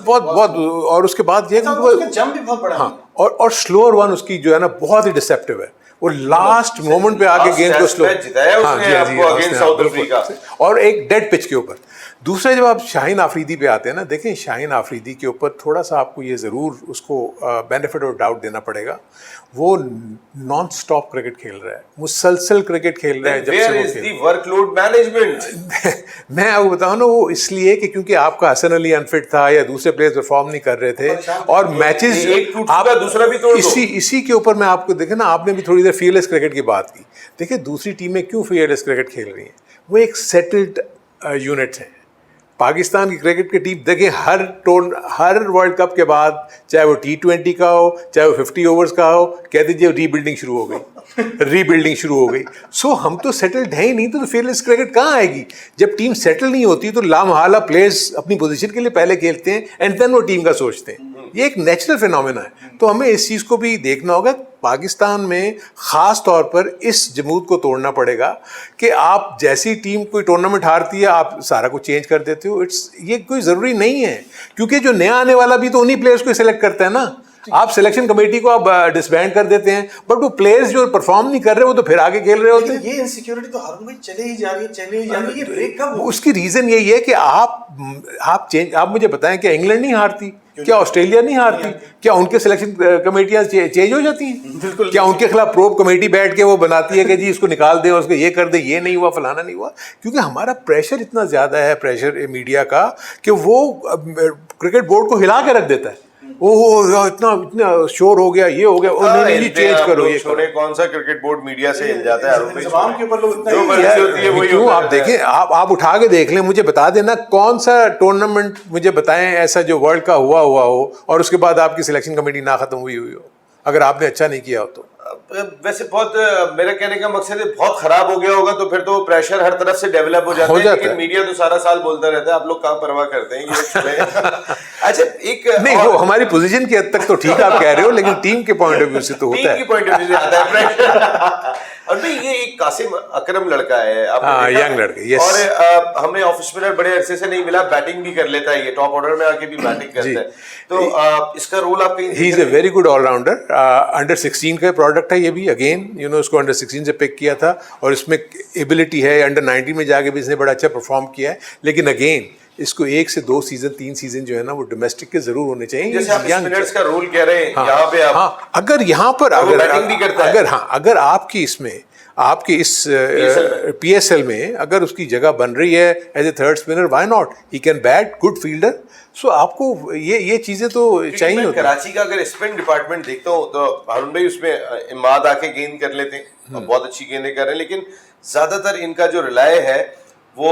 [SPEAKER 2] बहुत और उसके बाद ये
[SPEAKER 4] जंप भी बहुत बड़ा है,
[SPEAKER 2] और स्लोअर वन उसकी जो है ना बहुत ही डिसेप्टिव है, वो लास्ट मोमेंट पे आके गेंद को स्लो, और एक डेड पिच के ऊपर। दूसरा जब आप शाहीन आफरीदी पे आते हैं ना, देखें शाहीन आफरीदी के ऊपर थोड़ा सा आपको ये ज़रूर उसको बेनिफिट ऑफ डाउट देना पड़ेगा। वो नॉन स्टॉप क्रिकेट खेल रहा है, मुसलसल क्रिकेट खेल रहा है। जब से वो
[SPEAKER 3] वर्कलोड मैनेजमेंट
[SPEAKER 2] मैं आपको बताऊँ ना, वो इसलिए कि क्योंकि आपका हसन अली अनफिट था या दूसरे प्लेयर्स परफॉर्म नहीं कर रहे थे, और मैचेस
[SPEAKER 3] आप दूसरा भी तोड़
[SPEAKER 2] इसी के ऊपर मैं आपको देखे ना, आपने भी थोड़ी देर फीयरलेस क्रिकेट की बात की। देखिए दूसरी टीमें क्यों फीयरलेस क्रिकेट खेल रही हैं, वो एक सेटल्ड यूनिट है। पाकिस्तान की क्रिकेट की टीम देखें हर वर्ल्ड कप के बाद, चाहे वो T20 का हो, चाहे वो 50 ओवर्स का हो, कह दीजिए रीबिल्डिंग शुरू हो गई। सो हम तो सेटल्ड है ही नहीं, तो फेयरलेस क्रिकेट कहाँ आएगी। जब टीम सेटल नहीं होती तो लामहाला प्लेयर्स अपनी पोजीशन के लिए पहले खेलते हैं एंड देन वो टीम का सोचते हैं। ये एक नेचुरल फिनोमेना है, तो हमें इस चीज़ को भी देखना होगा। पाकिस्तान में ख़ास तौर पर इस जमूद को तोड़ना पड़ेगा कि आप जैसी टीम कोई टूर्नामेंट हारती है आप सारा कुछ चेंज कर देते हो। ये कोई ज़रूरी नहीं है, क्योंकि जो नया आने वाला भी तो उन्हीं प्लेयर्स को सिलेक्ट करता है ना। आप सिलेक्शन कमेटी को आप डिसबैंड कर देते हैं, बट वो प्लेयर्स जो परफॉर्म नहीं कर रहे वो तो फिर आगे खेल रहे होते हैं।
[SPEAKER 4] ये इनसिक्योरिटी तो हर में चले ही जा रही है, ये ब्रेक कब होगा?
[SPEAKER 2] उसकी रीज़न यही है कि आप मुझे बताएं कि इंग्लैंड नहीं हारती, क्या ऑस्ट्रेलिया नहीं हारती, क्या उनके सिलेक्शन कमेटियां चेंज हो जाती हैं?
[SPEAKER 4] बिल्कुल।
[SPEAKER 2] क्या उनके खिलाफ प्रोब कमेटी बैठ के वो बनाती है कि जी इसको निकाल दे, उसको ये कर दे, ये नहीं हुआ, फलाना नहीं हुआ? क्योंकि हमारा प्रेशर इतना ज़्यादा है, प्रेशर मीडिया का, कि वो क्रिकेट बोर्ड को हिला के रख देता है। ओह इतना शोर हो गया, ये हो गया, नहीं चेंज करो, ये करो।
[SPEAKER 3] कौन सा क्रिकेट बोर्ड मीडिया से हिल जाता है?
[SPEAKER 4] के ऊपर लोग इतना
[SPEAKER 3] जो मर्जी होती है वही
[SPEAKER 2] क्यों? आप देखें, आप उठा के देख लें, मुझे बता देना कौन सा टूर्नामेंट मुझे बताएं ऐसा जो वर्ल्ड का हुआ हो और उसके बाद आपकी सिलेक्शन कमेटी ना खत्म हुई हो, अगर आपने अच्छा नहीं किया हो तो।
[SPEAKER 3] वैसे बहुत मेरा कहने का मकसद है बहुत खराब हो गया होगा तो फिर तो प्रेशर हर तरफ से डेवलप हो जाता है, लेकिन मीडिया तो सारा साल बोलता रहता है, आप लोग कहाँ परवाह करते हैं ये अच्छा एक
[SPEAKER 2] नहीं, वो हमारी पोजीशन की हद तक तो ठीक आप कह रहे हो, लेकिन टीम के पॉइंट ऑफ व्यू से तो होता है,
[SPEAKER 3] टीम की पॉइंट ऑफ व्यू से आता है प्रेशर। और नहीं, ये एक कासिम अकरम लड़का है,
[SPEAKER 2] यंग लड़का, यस।
[SPEAKER 3] और हमें ऑफ स्पिनर बड़े अरसे से नहीं मिला, बैटिंग भी कर लेता है, ये टॉप ऑर्डर में आके भी बैटिंग करता है, तो इसका रोल आप कहीं?
[SPEAKER 2] He is a very good allrounder, under 16 का प्रोडक्ट है ये भी, अगेन उसको अंडर 16 से पिक किया था और इसमें एबिलिटी है, अंडर 19 में जाके भी इसने बड़ा अच्छा परफॉर्म किया है, लेकिन अगेन इसको 1 से 2 सीजन 3 सीजन जो है ना वो डोमेस्टिक के जरूर होने चाहिए।
[SPEAKER 3] जैसे आप स्पिनर्स का रोल कह रहे हैं, यहाँ पे आप
[SPEAKER 2] अगर यहाँ पर अगर आपकी इसमें आपके इस PSL में अगर उसकी जगह बन रही है as a third spinner, why not, he can bat, good fielder. So आपको ये चीजें तो चाहिए होती है।
[SPEAKER 3] कराची का अगर स्पिन डिपार्टमेंट देखता हूँ तो हारून भाई उसमें इमाद आके गेंद कर लेते हैं और बहुत अच्छी गेंदें कर रहे हैं, लेकिन ज्यादातर इनका जो रिलाय है वो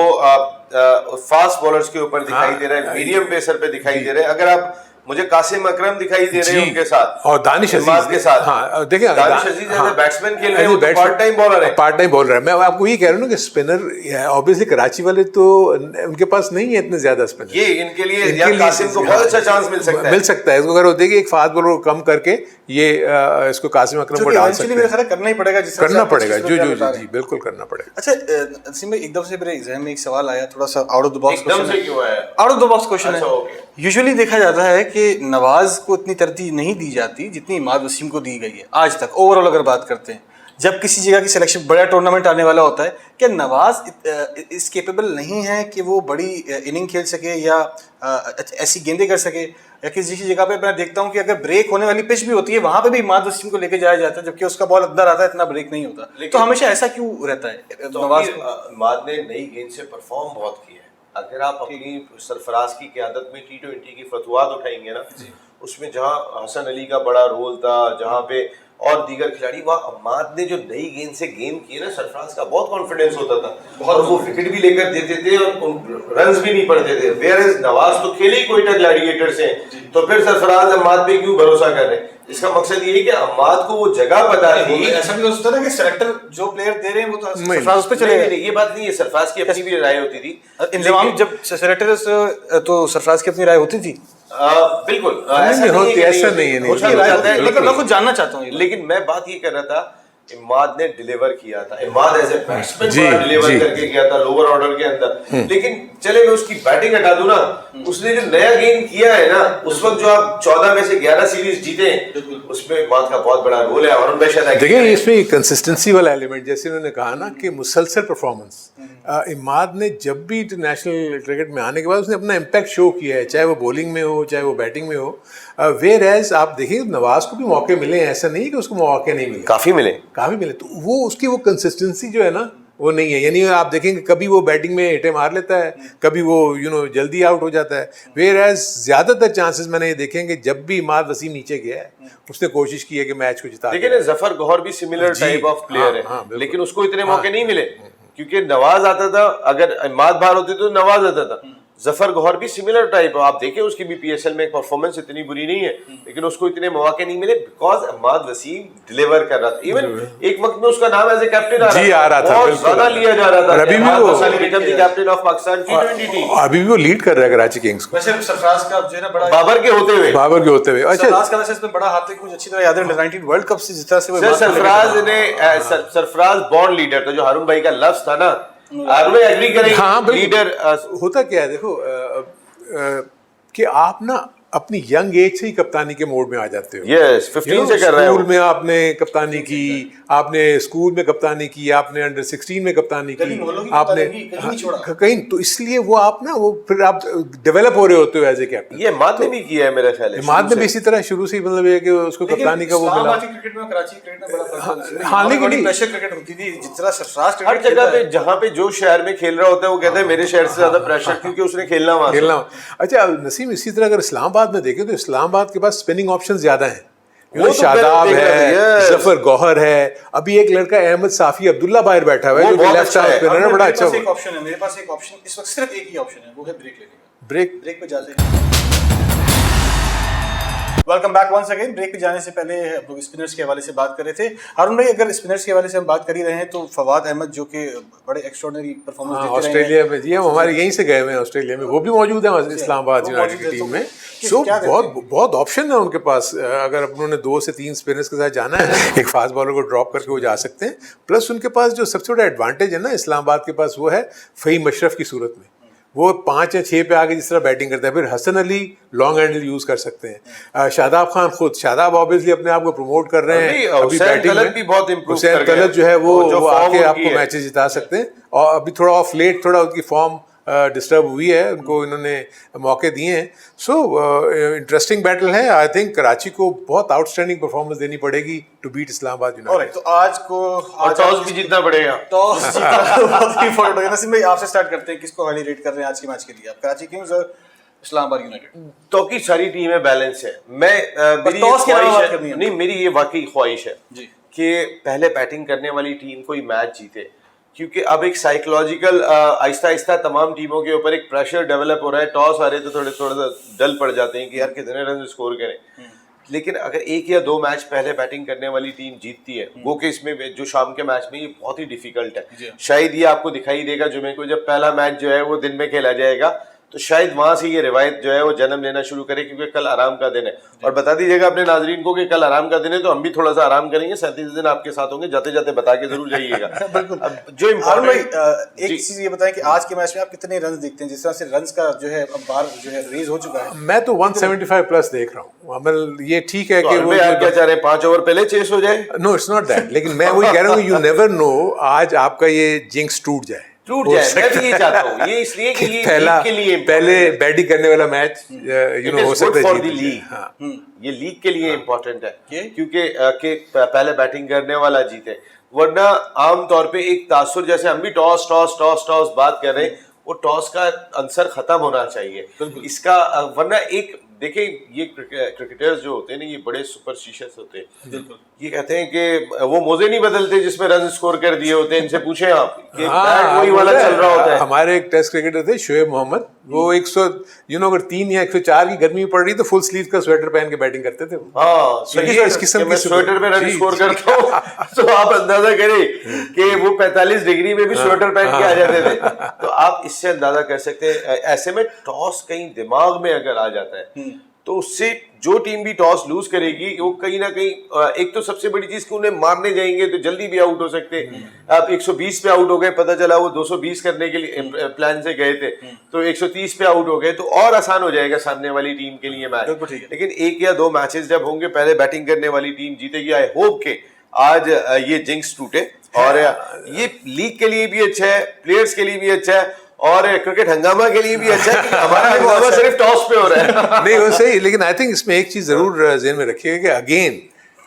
[SPEAKER 3] फास्ट बॉलर्स के ऊपर दिखाई दे रहा है, मीडियम पेसर पे दिखाई दे रहे हैं। अगर आप मुझे कासिम अकरम दिखाई दे रहे हैं उनके साथ
[SPEAKER 2] और दानिश अजीज
[SPEAKER 3] के साथ।
[SPEAKER 2] हाँ देखिए,
[SPEAKER 3] दानिश अजीज एज बैट्समैन खेल रहे हैं, वो पार्ट टाइम बॉलर है।
[SPEAKER 2] पार्ट टाइम बॉलर है। मैं आपको ये कह रहा हूँ ना कि स्पिनर ऑब्वियसली कराची वाले तो उनके पास नहीं है इतने ज्यादा स्पिनर।
[SPEAKER 3] ये इनके लिए कासिम को बहुत अच्छा चांस मिल सकता है।
[SPEAKER 2] इसको अगर होते कि एक फास्ट बॉलर को कम करके ये इसको कासिम अकरम को डाल सकते हैं।
[SPEAKER 4] करना ही पड़ेगा,
[SPEAKER 2] करना पड़ेगा, जी बिल्कुल करना पड़ेगा।
[SPEAKER 4] अच्छा नसीम भाई, एकदम से मेरे ज़हन में एक सवाल आया, थोड़ा सा आउट ऑफ द बॉक्स
[SPEAKER 3] एकदम से क्यों आया?
[SPEAKER 4] Out of the box question है। यूजुअली देखा जाता है कि नवाज को इतनी तरजीह नहीं दी जाती जितनी इमाद वसीम को दी गई है आज तक। ओवरऑल अगर बात करते हैं, जब किसी जगह की सिलेक्शन, बड़ा टूर्नामेंट आने वाला होता है, क्या नवाज इस केपेबल नहीं है कि वो बड़ी इनिंग खेल सके या ऐसी गेंदें कर सके? या किसी जगह पे मैं देखता हूँ कि अगर ब्रेक होने वाली पिच भी होती है वहां पे भी इमाद वसीम को लेके जाया जाता है, जबकि उसका बॉल अंदर आता है, इतना ब्रेक नहीं होता। तो हमेशा ऐसा क्यों रहता है?
[SPEAKER 3] तो नवाज इमाद ने नई गेंद से परफॉर्म बहुत किया है। अगर आप अपनी सरफराज की क़यादत में T20 की फतवात उठाएंगे ना, उसमें जहां हसन अली का बड़ा रोल था, जहां पे और दीगर खिलाड़ी, वहाँ अम्माद ने जो नई गेंद से गेंद की ना, सरफराज का बहुत कॉन्फिडेंस होता था और वो विकेट भी लेकर देते थे और रन्स भी नहीं पड़ते थे। वेयरएज नवाज तो खेले ही कोयटा ग्लैडिएटर से, तो फिर सरफराज अम्माद पे क्यों भरोसा कर रहे हैं? इसका मकसद ये है कि अम्माद को वो जगह पता थी।
[SPEAKER 4] ऐसा भी हो सकता है कि सेलेक्टर जो प्लेयर दे रहे हैं वो तो सरफराज पे चले गए।
[SPEAKER 3] ये बात नहीं है, सरफराज की अपनी भी राय होती थी।
[SPEAKER 4] इंतजाम जब सेलेक्टर तो सरफराज की अपनी राय होती थी।
[SPEAKER 3] बिल्कुल
[SPEAKER 2] ऐसा नहीं है।
[SPEAKER 4] लेकिन मैं खुद जानना चाहता हूँ।
[SPEAKER 3] लेकिन मैं बात ये कर रहा था, इमाद ने डिलीवर किया था, Imad as a batsman deliver करके किया था लोअर ऑर्डर के अंदर। लेकिन चले मैं उसकी बैटिंग हटा दूं ना, उसने जो नया गेंद किया है ना, उस वक्त जो आप 14 में से 11 सीरीज जीते, उसमें इमाद का बहुत बड़ा रोल है। और
[SPEAKER 2] देखिए इसमें कंसिस्टेंसी वाला एलिमेंट, जैसे उन्होंने कहा ना कि मुसलसल परफॉर्मेंस, इमाद ने जब भी इंटरनेशनल क्रिकेट में आने के बाद उसने अपना इम्पैक्ट शो किया है, चाहे वो बॉलिंग में हो चाहे वो बैटिंग में हो। वेयर एज आप देखिए नवाज को भी मौके मिले हैं, ऐसा नहीं है कि उसको मौके नहीं मिले, काफ़ी मिले। तो वो उसकी वो कंसिस्टेंसी जो है ना वो नहीं है। यानी आप देखेंगे कभी वो बैटिंग में हिटे मार लेता है, कभी वो जल्दी आउट हो जाता है। वेयर एज ज़्यादातर चांसेस मैंने ये देखेंगे जब भी इमाद वसीम नीचे गया है उसने कोशिश की है कि मैच को जिता।
[SPEAKER 3] लेकिन जफर गौहर भी सिमिलर टाइप ऑफ प्लेयर है, लेकिन उसको इतने मौके नहीं मिले क्योंकि नवाज आता था। अगर इमाद बाहर होती तो नवाज आता था। जफर गौहर भी सिमिलर टाइप है, आप देखें उसकी भी PSL में परफॉर्मेंस इतनी बुरी नहीं है, लेकिन उसको इतने मौके नहीं मिले बिकॉज इमाद वसीम डिलीवर कर रहा था। इवन एक वक्त में उसका नाम एज ए कैप्टन आ रहा था, बहुत ज्यादा लिया जा रहा था।
[SPEAKER 2] अभी भी वो
[SPEAKER 3] captain of Pakistan T20 team,
[SPEAKER 2] अभी भी वो लीड कर रहा है कराची किंग्स को।
[SPEAKER 4] वैसे सरफराज का जो है ना बड़ा
[SPEAKER 3] बाबर के होते हुए
[SPEAKER 4] अच्छा सरफराज का वैसे इसमें बड़ा हाथ है, कुछ अच्छी तरह याद है 19 वर्ल्ड कप से जिस तरह से वो
[SPEAKER 3] सरफराज बॉर्न लीडर था, जो हारून भाई का लफ्ज था ना, एग्री करेंगे।
[SPEAKER 2] हाँ,
[SPEAKER 3] लीडर
[SPEAKER 2] होता क्या है देखो कि आप ना अपनी यंग एज से ही कप्तानी के मोड में आ जाते हो।
[SPEAKER 3] यस 15 से कर रहे हो।
[SPEAKER 2] स्कूल में आपने कप्तानी की, आपने स्कूल में कप्तानी की, आपने अंडर 16 में कप्तानी की, आपने कहीं, तो इसलिए वो आप ना वो फिर आप डेवलप हो रहे होते हो एज ए कैप्टन।
[SPEAKER 3] ये इमाद ने भी किया है मेरा ख्याल है।
[SPEAKER 2] इमाद ने भी इसी तरह शुरू से मतलब है कि उसको कप्तानी का वो मिला।
[SPEAKER 4] क्रिकेट में कराची क्रिकेट में बड़ा फर्क है।
[SPEAKER 2] हाँ लेकिन
[SPEAKER 4] प्रेशर क्रिकेट होती थी जिस तरह सरफराज
[SPEAKER 3] हर जगह पे जहाँ पे जो शहर में खेल रहा होता है वो कहता है मेरे शहर से ज्यादा प्रेशर, क्योंकि उसने खेलना वहां।
[SPEAKER 2] अच्छा नसीम, इसी तरह अगर इस्लामाबाद में देखें तो इस्लामाबाद के पास स्पिनिंग ऑप्शंस ज्यादा हैं। शादाब है, जफर गौहर है, अभी एक लड़का अहमद साफी अब्दुल्ला बाहर बैठा हुआ है जो लेफ्ट आर्म स्पिनर है, बड़ा अच्छा।
[SPEAKER 4] एक ऑप्शन है मेरे पास, एक ऑप्शन इस वक्त सिर्फ एक ही ऑप्शन है, वो है ब्रेक लेने का। ब्रेक पे जाते हैं। Welcome back once again. Break पे जाने से पहले हम लोग स्पिनर्स के हवाले से बात कर रहे थे। हारून भाई, अगर स्पिनर्स के हवाले से हम बात कर ही रहे हैं तो फवाद अहमद जो कि बड़े एक्स्ट्राऑर्डिनरी परफॉर्मेंस देते हैं
[SPEAKER 2] ऑस्ट्रेलिया में, जी हम हमारे यहीं से गए हुए हैं ऑस्ट्रेलिया में, वो भी मौजूद है इस्लामाबाद यूनाइटेड की टीम में। सो बहुत ऑप्शन है उनके पास। अगर उन्होंने 2 से 3 स्पिनर्स के साथ जाना है, एक फास्ट बॉलर को ड्रॉप करके वो जा सकते हैं। प्लस उनके पास जो सबसे बड़ा एडवांटेज है ना इस्लामाबाद के पास, वो है फ़हीम अशरफ की सूरत में वो 5 या 6 पे आके जिस तरह बैटिंग करता है। फिर Hasan Ali long handle use कर सकते हैं। शादाब खान खुद, शादाब ऑब्वियसली अपने आप को प्रमोट कर रहे हैं अभी बैटिंग में।
[SPEAKER 3] भी बहुत इंप्रूव
[SPEAKER 2] हुसैन तलत जो है वो आके आपको मैचेस जिता सकते हैं। और अभी थोड़ा ऑफ लेट थोड़ा उनकी फॉर्म डिस्टर्ब हुई है, उनको इन्होंने मौके दिए हैं। सो इंटरेस्टिंग बैटल है। आई थिंक कराची को बहुत आउटस्टैंडिंग परफॉर्मेंस देनी पड़ेगी टू बीट इस्लामाबाद यूनाइटेड।
[SPEAKER 4] तो आज
[SPEAKER 3] टॉस भी जीतना पड़ेगा।
[SPEAKER 4] टॉस जीतना बहुत ही इंपॉर्टेंट होगा। नसीम भाई आपसे स्टार्ट करते हैं, किसको हाईली रेट कर रहे हैं आज के मैच के लिए आप? कराची किंग्स और इस्लामाबाद यूनाइटेड?
[SPEAKER 3] तो की सारी टीमें बैलेंस है। मेरी
[SPEAKER 4] टॉस की
[SPEAKER 3] ख्वाहिश
[SPEAKER 4] बात
[SPEAKER 3] है,
[SPEAKER 4] करनी है।
[SPEAKER 3] नहीं मेरी ये वाकई ख्वाहिश है
[SPEAKER 4] जी।
[SPEAKER 3] कि पहले बैटिंग करने वाली टीम कोई मैच जीते, क्योंकि अब एक साइकोलॉजिकल आहिस्ता आहिस्ता तमाम टीमों के ऊपर एक प्रेशर डेवलप हो रहा है। टॉस आ रहे तो थोड़ा सा डल पड़ जाते हैं कि यार कितने रन स्कोर करें। लेकिन अगर एक या दो मैच पहले बैटिंग करने वाली टीम जीतती है, वो कि इसमें जो शाम के मैच में ये बहुत ही डिफिकल्ट है। शायद ये आपको दिखाई देगा जुमे को, जब पहला मैच जो है वो दिन में खेला जाएगा, तो शायद वहां से ये रिवायत जो है वो जन्म लेना शुरू करे, क्योंकि कल आराम का दिन है। और बता दीजिएगा अपने नाजरीन को कि कल आराम का दिन है, तो हम भी थोड़ा सा आराम करेंगे। 37 दिन आपके साथ होंगे, जाते जाते बता के जरूर जाइएगा। अब जो
[SPEAKER 4] एक चीज ये बताएं कि आज के मैच में आप कितने रन देखते हैं? जिस तरह से रन्स का जो है अब बार जो है रेज हो चुका है।
[SPEAKER 2] मैं तो 175 प्लस देख रहा हूँ। अमल ये ठीक है कि वो
[SPEAKER 3] आप क्या चाह रहे हैं, 5 ओवर पहले चेस हो जाए?
[SPEAKER 2] No, it's not that. लेकिन मैं वही कह रहा हूँ, यू नेवर नो, आज आपका ये जिंक्स टूट जाए। मैं
[SPEAKER 3] भी ये चाहता हूँ, ये इसलिए कि ये
[SPEAKER 2] पहला
[SPEAKER 3] के लिए
[SPEAKER 2] पहले बैटिंग करने वाला मैच हो सकता है
[SPEAKER 3] लीग। ये लीग के लिए इम्पोर्टेंट है, क्योंकि पहले बैटिंग करने वाला जीते। वरना आम तौर पे एक तासुर, जैसे हम भी टॉस टॉस टॉस टॉस बात कर रहे हैं, वो टॉस का आंसर खत्म होना चाहिए इसका। वरना एक देखिए, ये क्रिकेटर्स जो होते हैं ना, ये बड़े सुपरस्टिशियस होते हैं। ये कहते हैं कि वो मोजे नहीं बदलते जिसमें रन स्कोर कर दिए होते हैं। इनसे पूछें आप कि बैट वही वाला चल रहा होता है।
[SPEAKER 2] हमारे एक टेस्ट क्रिकेटर थे शोएब मोहम्मद, वो 100 अगर 3 या 104 की गर्मी पड़ रही तो फुल स्लीव का स्वेटर पहन के बैटिंग करते थे।
[SPEAKER 3] इस किस्म के स्वेटर में रन स्कोर करता हूँ तो आप अंदाजा करें कि वो 45 डिग्री में भी स्वेटर पहन के आ जाते थे। तो आप इससे अंदाजा कर सकते हैं। ऐसे में टॉस कहीं दिमाग में अगर आ जाता है, तो उससे जो टीम भी टॉस लूज करेगी, वो कहीं ना कहीं, एक तो सबसे बड़ी चीज कि उन्हें मारने जाएंगे तो जल्दी भी आउट हो सकते। आप 120 पे आउट हो गए, पता चला वो 220 करने के लिए प्लान से गए थे, तो 130 पे आउट हो गए, तो और आसान हो जाएगा सामने वाली टीम के लिए मैच। लेकिन एक या दो मैचेस जब होंगे, पहले बैटिंग करने वाली टीम जीतेगी। आई होप के आज ये जिंक्स टूटे, और ये लीग के लिए भी अच्छा है, प्लेयर्स के लिए भी अच्छा है, और क्रिकेट हंगामा के लिए भी अच्छा है कि हमारा हंगामा सिर्फ टॉस पे हो रहा है।
[SPEAKER 2] नहीं, वो सही। लेकिन आई थिंक इसमें एक चीज जरूर ज़हन में रखिएगा कि अगेन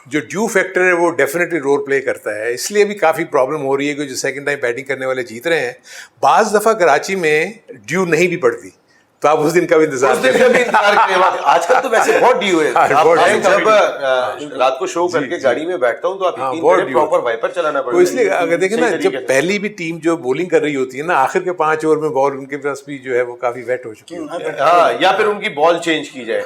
[SPEAKER 2] जो ड्यू फैक्टर है वो डेफिनेटली रोल प्ले करता है। इसलिए भी काफ़ी प्रॉब्लम हो रही है कि जो सेकंड टाइम बैटिंग करने वाले जीत रहे हैं, बाज़ दफ़ा कराची में ड्यू नहीं भी पड़ती, तो आप उस दिन का भी इंतजार
[SPEAKER 3] करें। आजकल तो वैसे बहुत ड्यू है। जब रात को शो करके गाड़ी में बैठता हूँ तो आप प्रॉपर वाइपर चलाना पड़ता है।
[SPEAKER 2] इसलिए अगर देखें ना, जब पहली भी टीम जो बॉलिंग कर रही होती है ना, आखिर के 5 ओवर में बॉल उनके पास भी जो है वो काफी वेट हो चुकी है,
[SPEAKER 3] या फिर उनकी बॉल चेंज की जाए,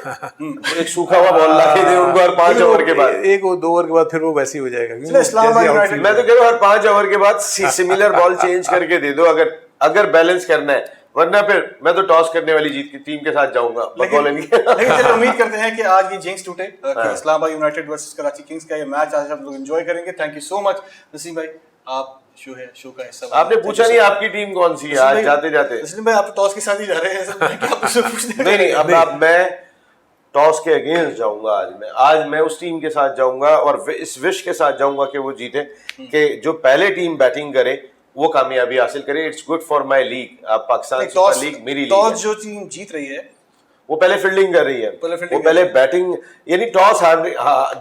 [SPEAKER 3] एक सूखा हुआ बॉल ला के दे उनको हर 5 ओवर के बाद,
[SPEAKER 2] 1-2 ओवर के बाद फिर वो वैसे ही हो जाएगा।
[SPEAKER 3] मैं तो कह रहा हूँ हर 5 ओवर के बाद सिमिलर बॉल चेंज करके दे दो, अगर बैलेंस करना है। वरना फिर मैं तो टॉस करने वाली जीत की टीम के साथ जाऊंगा।
[SPEAKER 4] लेकिन चलो उम्मीद करते हैं कि आज ये जिंक्स टूटे। Islamabad United versus Karachi Kings का ये मैच आज हम लोग एंजॉय करेंगे। Thank you so much Naseem भाई, आप शो का हिस्सा।
[SPEAKER 3] आपने पूछा नहीं आपकी टीम कौन सी है आज जाते जाते।
[SPEAKER 4] नसीम भाई आप टॉस के साथ ही जा रहे हैं।
[SPEAKER 3] नहीं, अब मैं टॉस के अगेंस्ट जाऊंगा। आज मैं उस टीम के साथ जाऊंगा और इस विश के साथ जाऊंगा कि वो जीते, कि जो पहले टीम बैटिंग करे वो कामयाबी हासिल करे। It's good for my league, Pakistan super league मेरी लीग।
[SPEAKER 4] टॉस जो टीम जीत रही है
[SPEAKER 3] वो पहले फील्डिंग कर रही है, वो पहले बैटिंग, यानी टॉस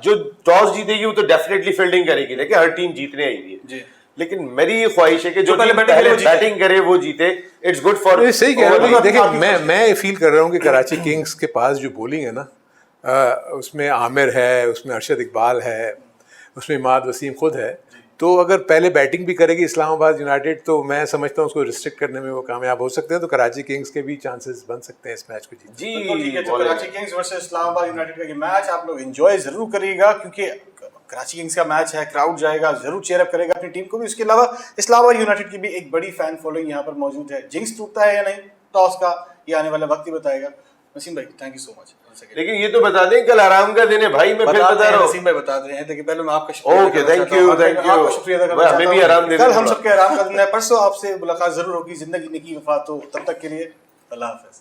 [SPEAKER 3] जो टॉस जीतेगी वो तो डेफिनेटली फील्डिंग करेगी, लेकिन हर टीम जीतने आई हुई है। लेकिन मेरी ये ख्वाहिश है कि जो पहले बैटिंग करे वो जीते। It's good for.
[SPEAKER 2] सही कह रहा हूँ। देखिए, मैं फील कर रहा हूँ कि कराची किंग्स के पास जो बॉलिंग है ना, उसमें आमिर है, उसमें अरशद इकबाल है, उसमें इमाद वसीम खुद है। तो अगर पहले बैटिंग भी करेगी इस्लामाबाद यूनाइटेड, तो मैं समझता हूँ उसको रिस्ट्रिक्ट करने में वो कामयाब हो सकते हैं। तो कराची किंग्स के भी चांसेस बन सकते हैं इस मैच को जीतने।
[SPEAKER 4] जी ठीक है, तो Karachi Kings versus Islamabad United का ये मैच आप लोग एंजॉय जरूर करिएगा, क्योंकि कराची किंग्स का मैच है, क्राउड जाएगा, जरूर चेयर अप करेगा अपनी टीम को भी। उसके अलावा इस्लामाबाद यूनाइटेड की भी एक बड़ी फैन फॉलोइंग यहाँ पर मौजूद है। जिंक्स टूटता है या नहीं टॉस का, ये आने वाला वक्त ही बताएगा। नसीम भाई थैंक यू सो मच।
[SPEAKER 3] लेकिन ये तो बता दें कल आराम का दिन है भाई, मैं फिर बता रहा हूं।
[SPEAKER 4] नसीम भाई बता रहे हैं, देखिए पहले मैं आपका शुक्रिया।
[SPEAKER 3] ओके, थैंक यू आपका शुक्रिया अदा करना चाहता हूं। हमें भी आराम दे दें।
[SPEAKER 4] कल हम सबके आराम का दिन है, परसों आपसे मुलाकात जरूर होगी। जिंदगी की वफात हो, तब तक के लिए अल्लाह हाफिज।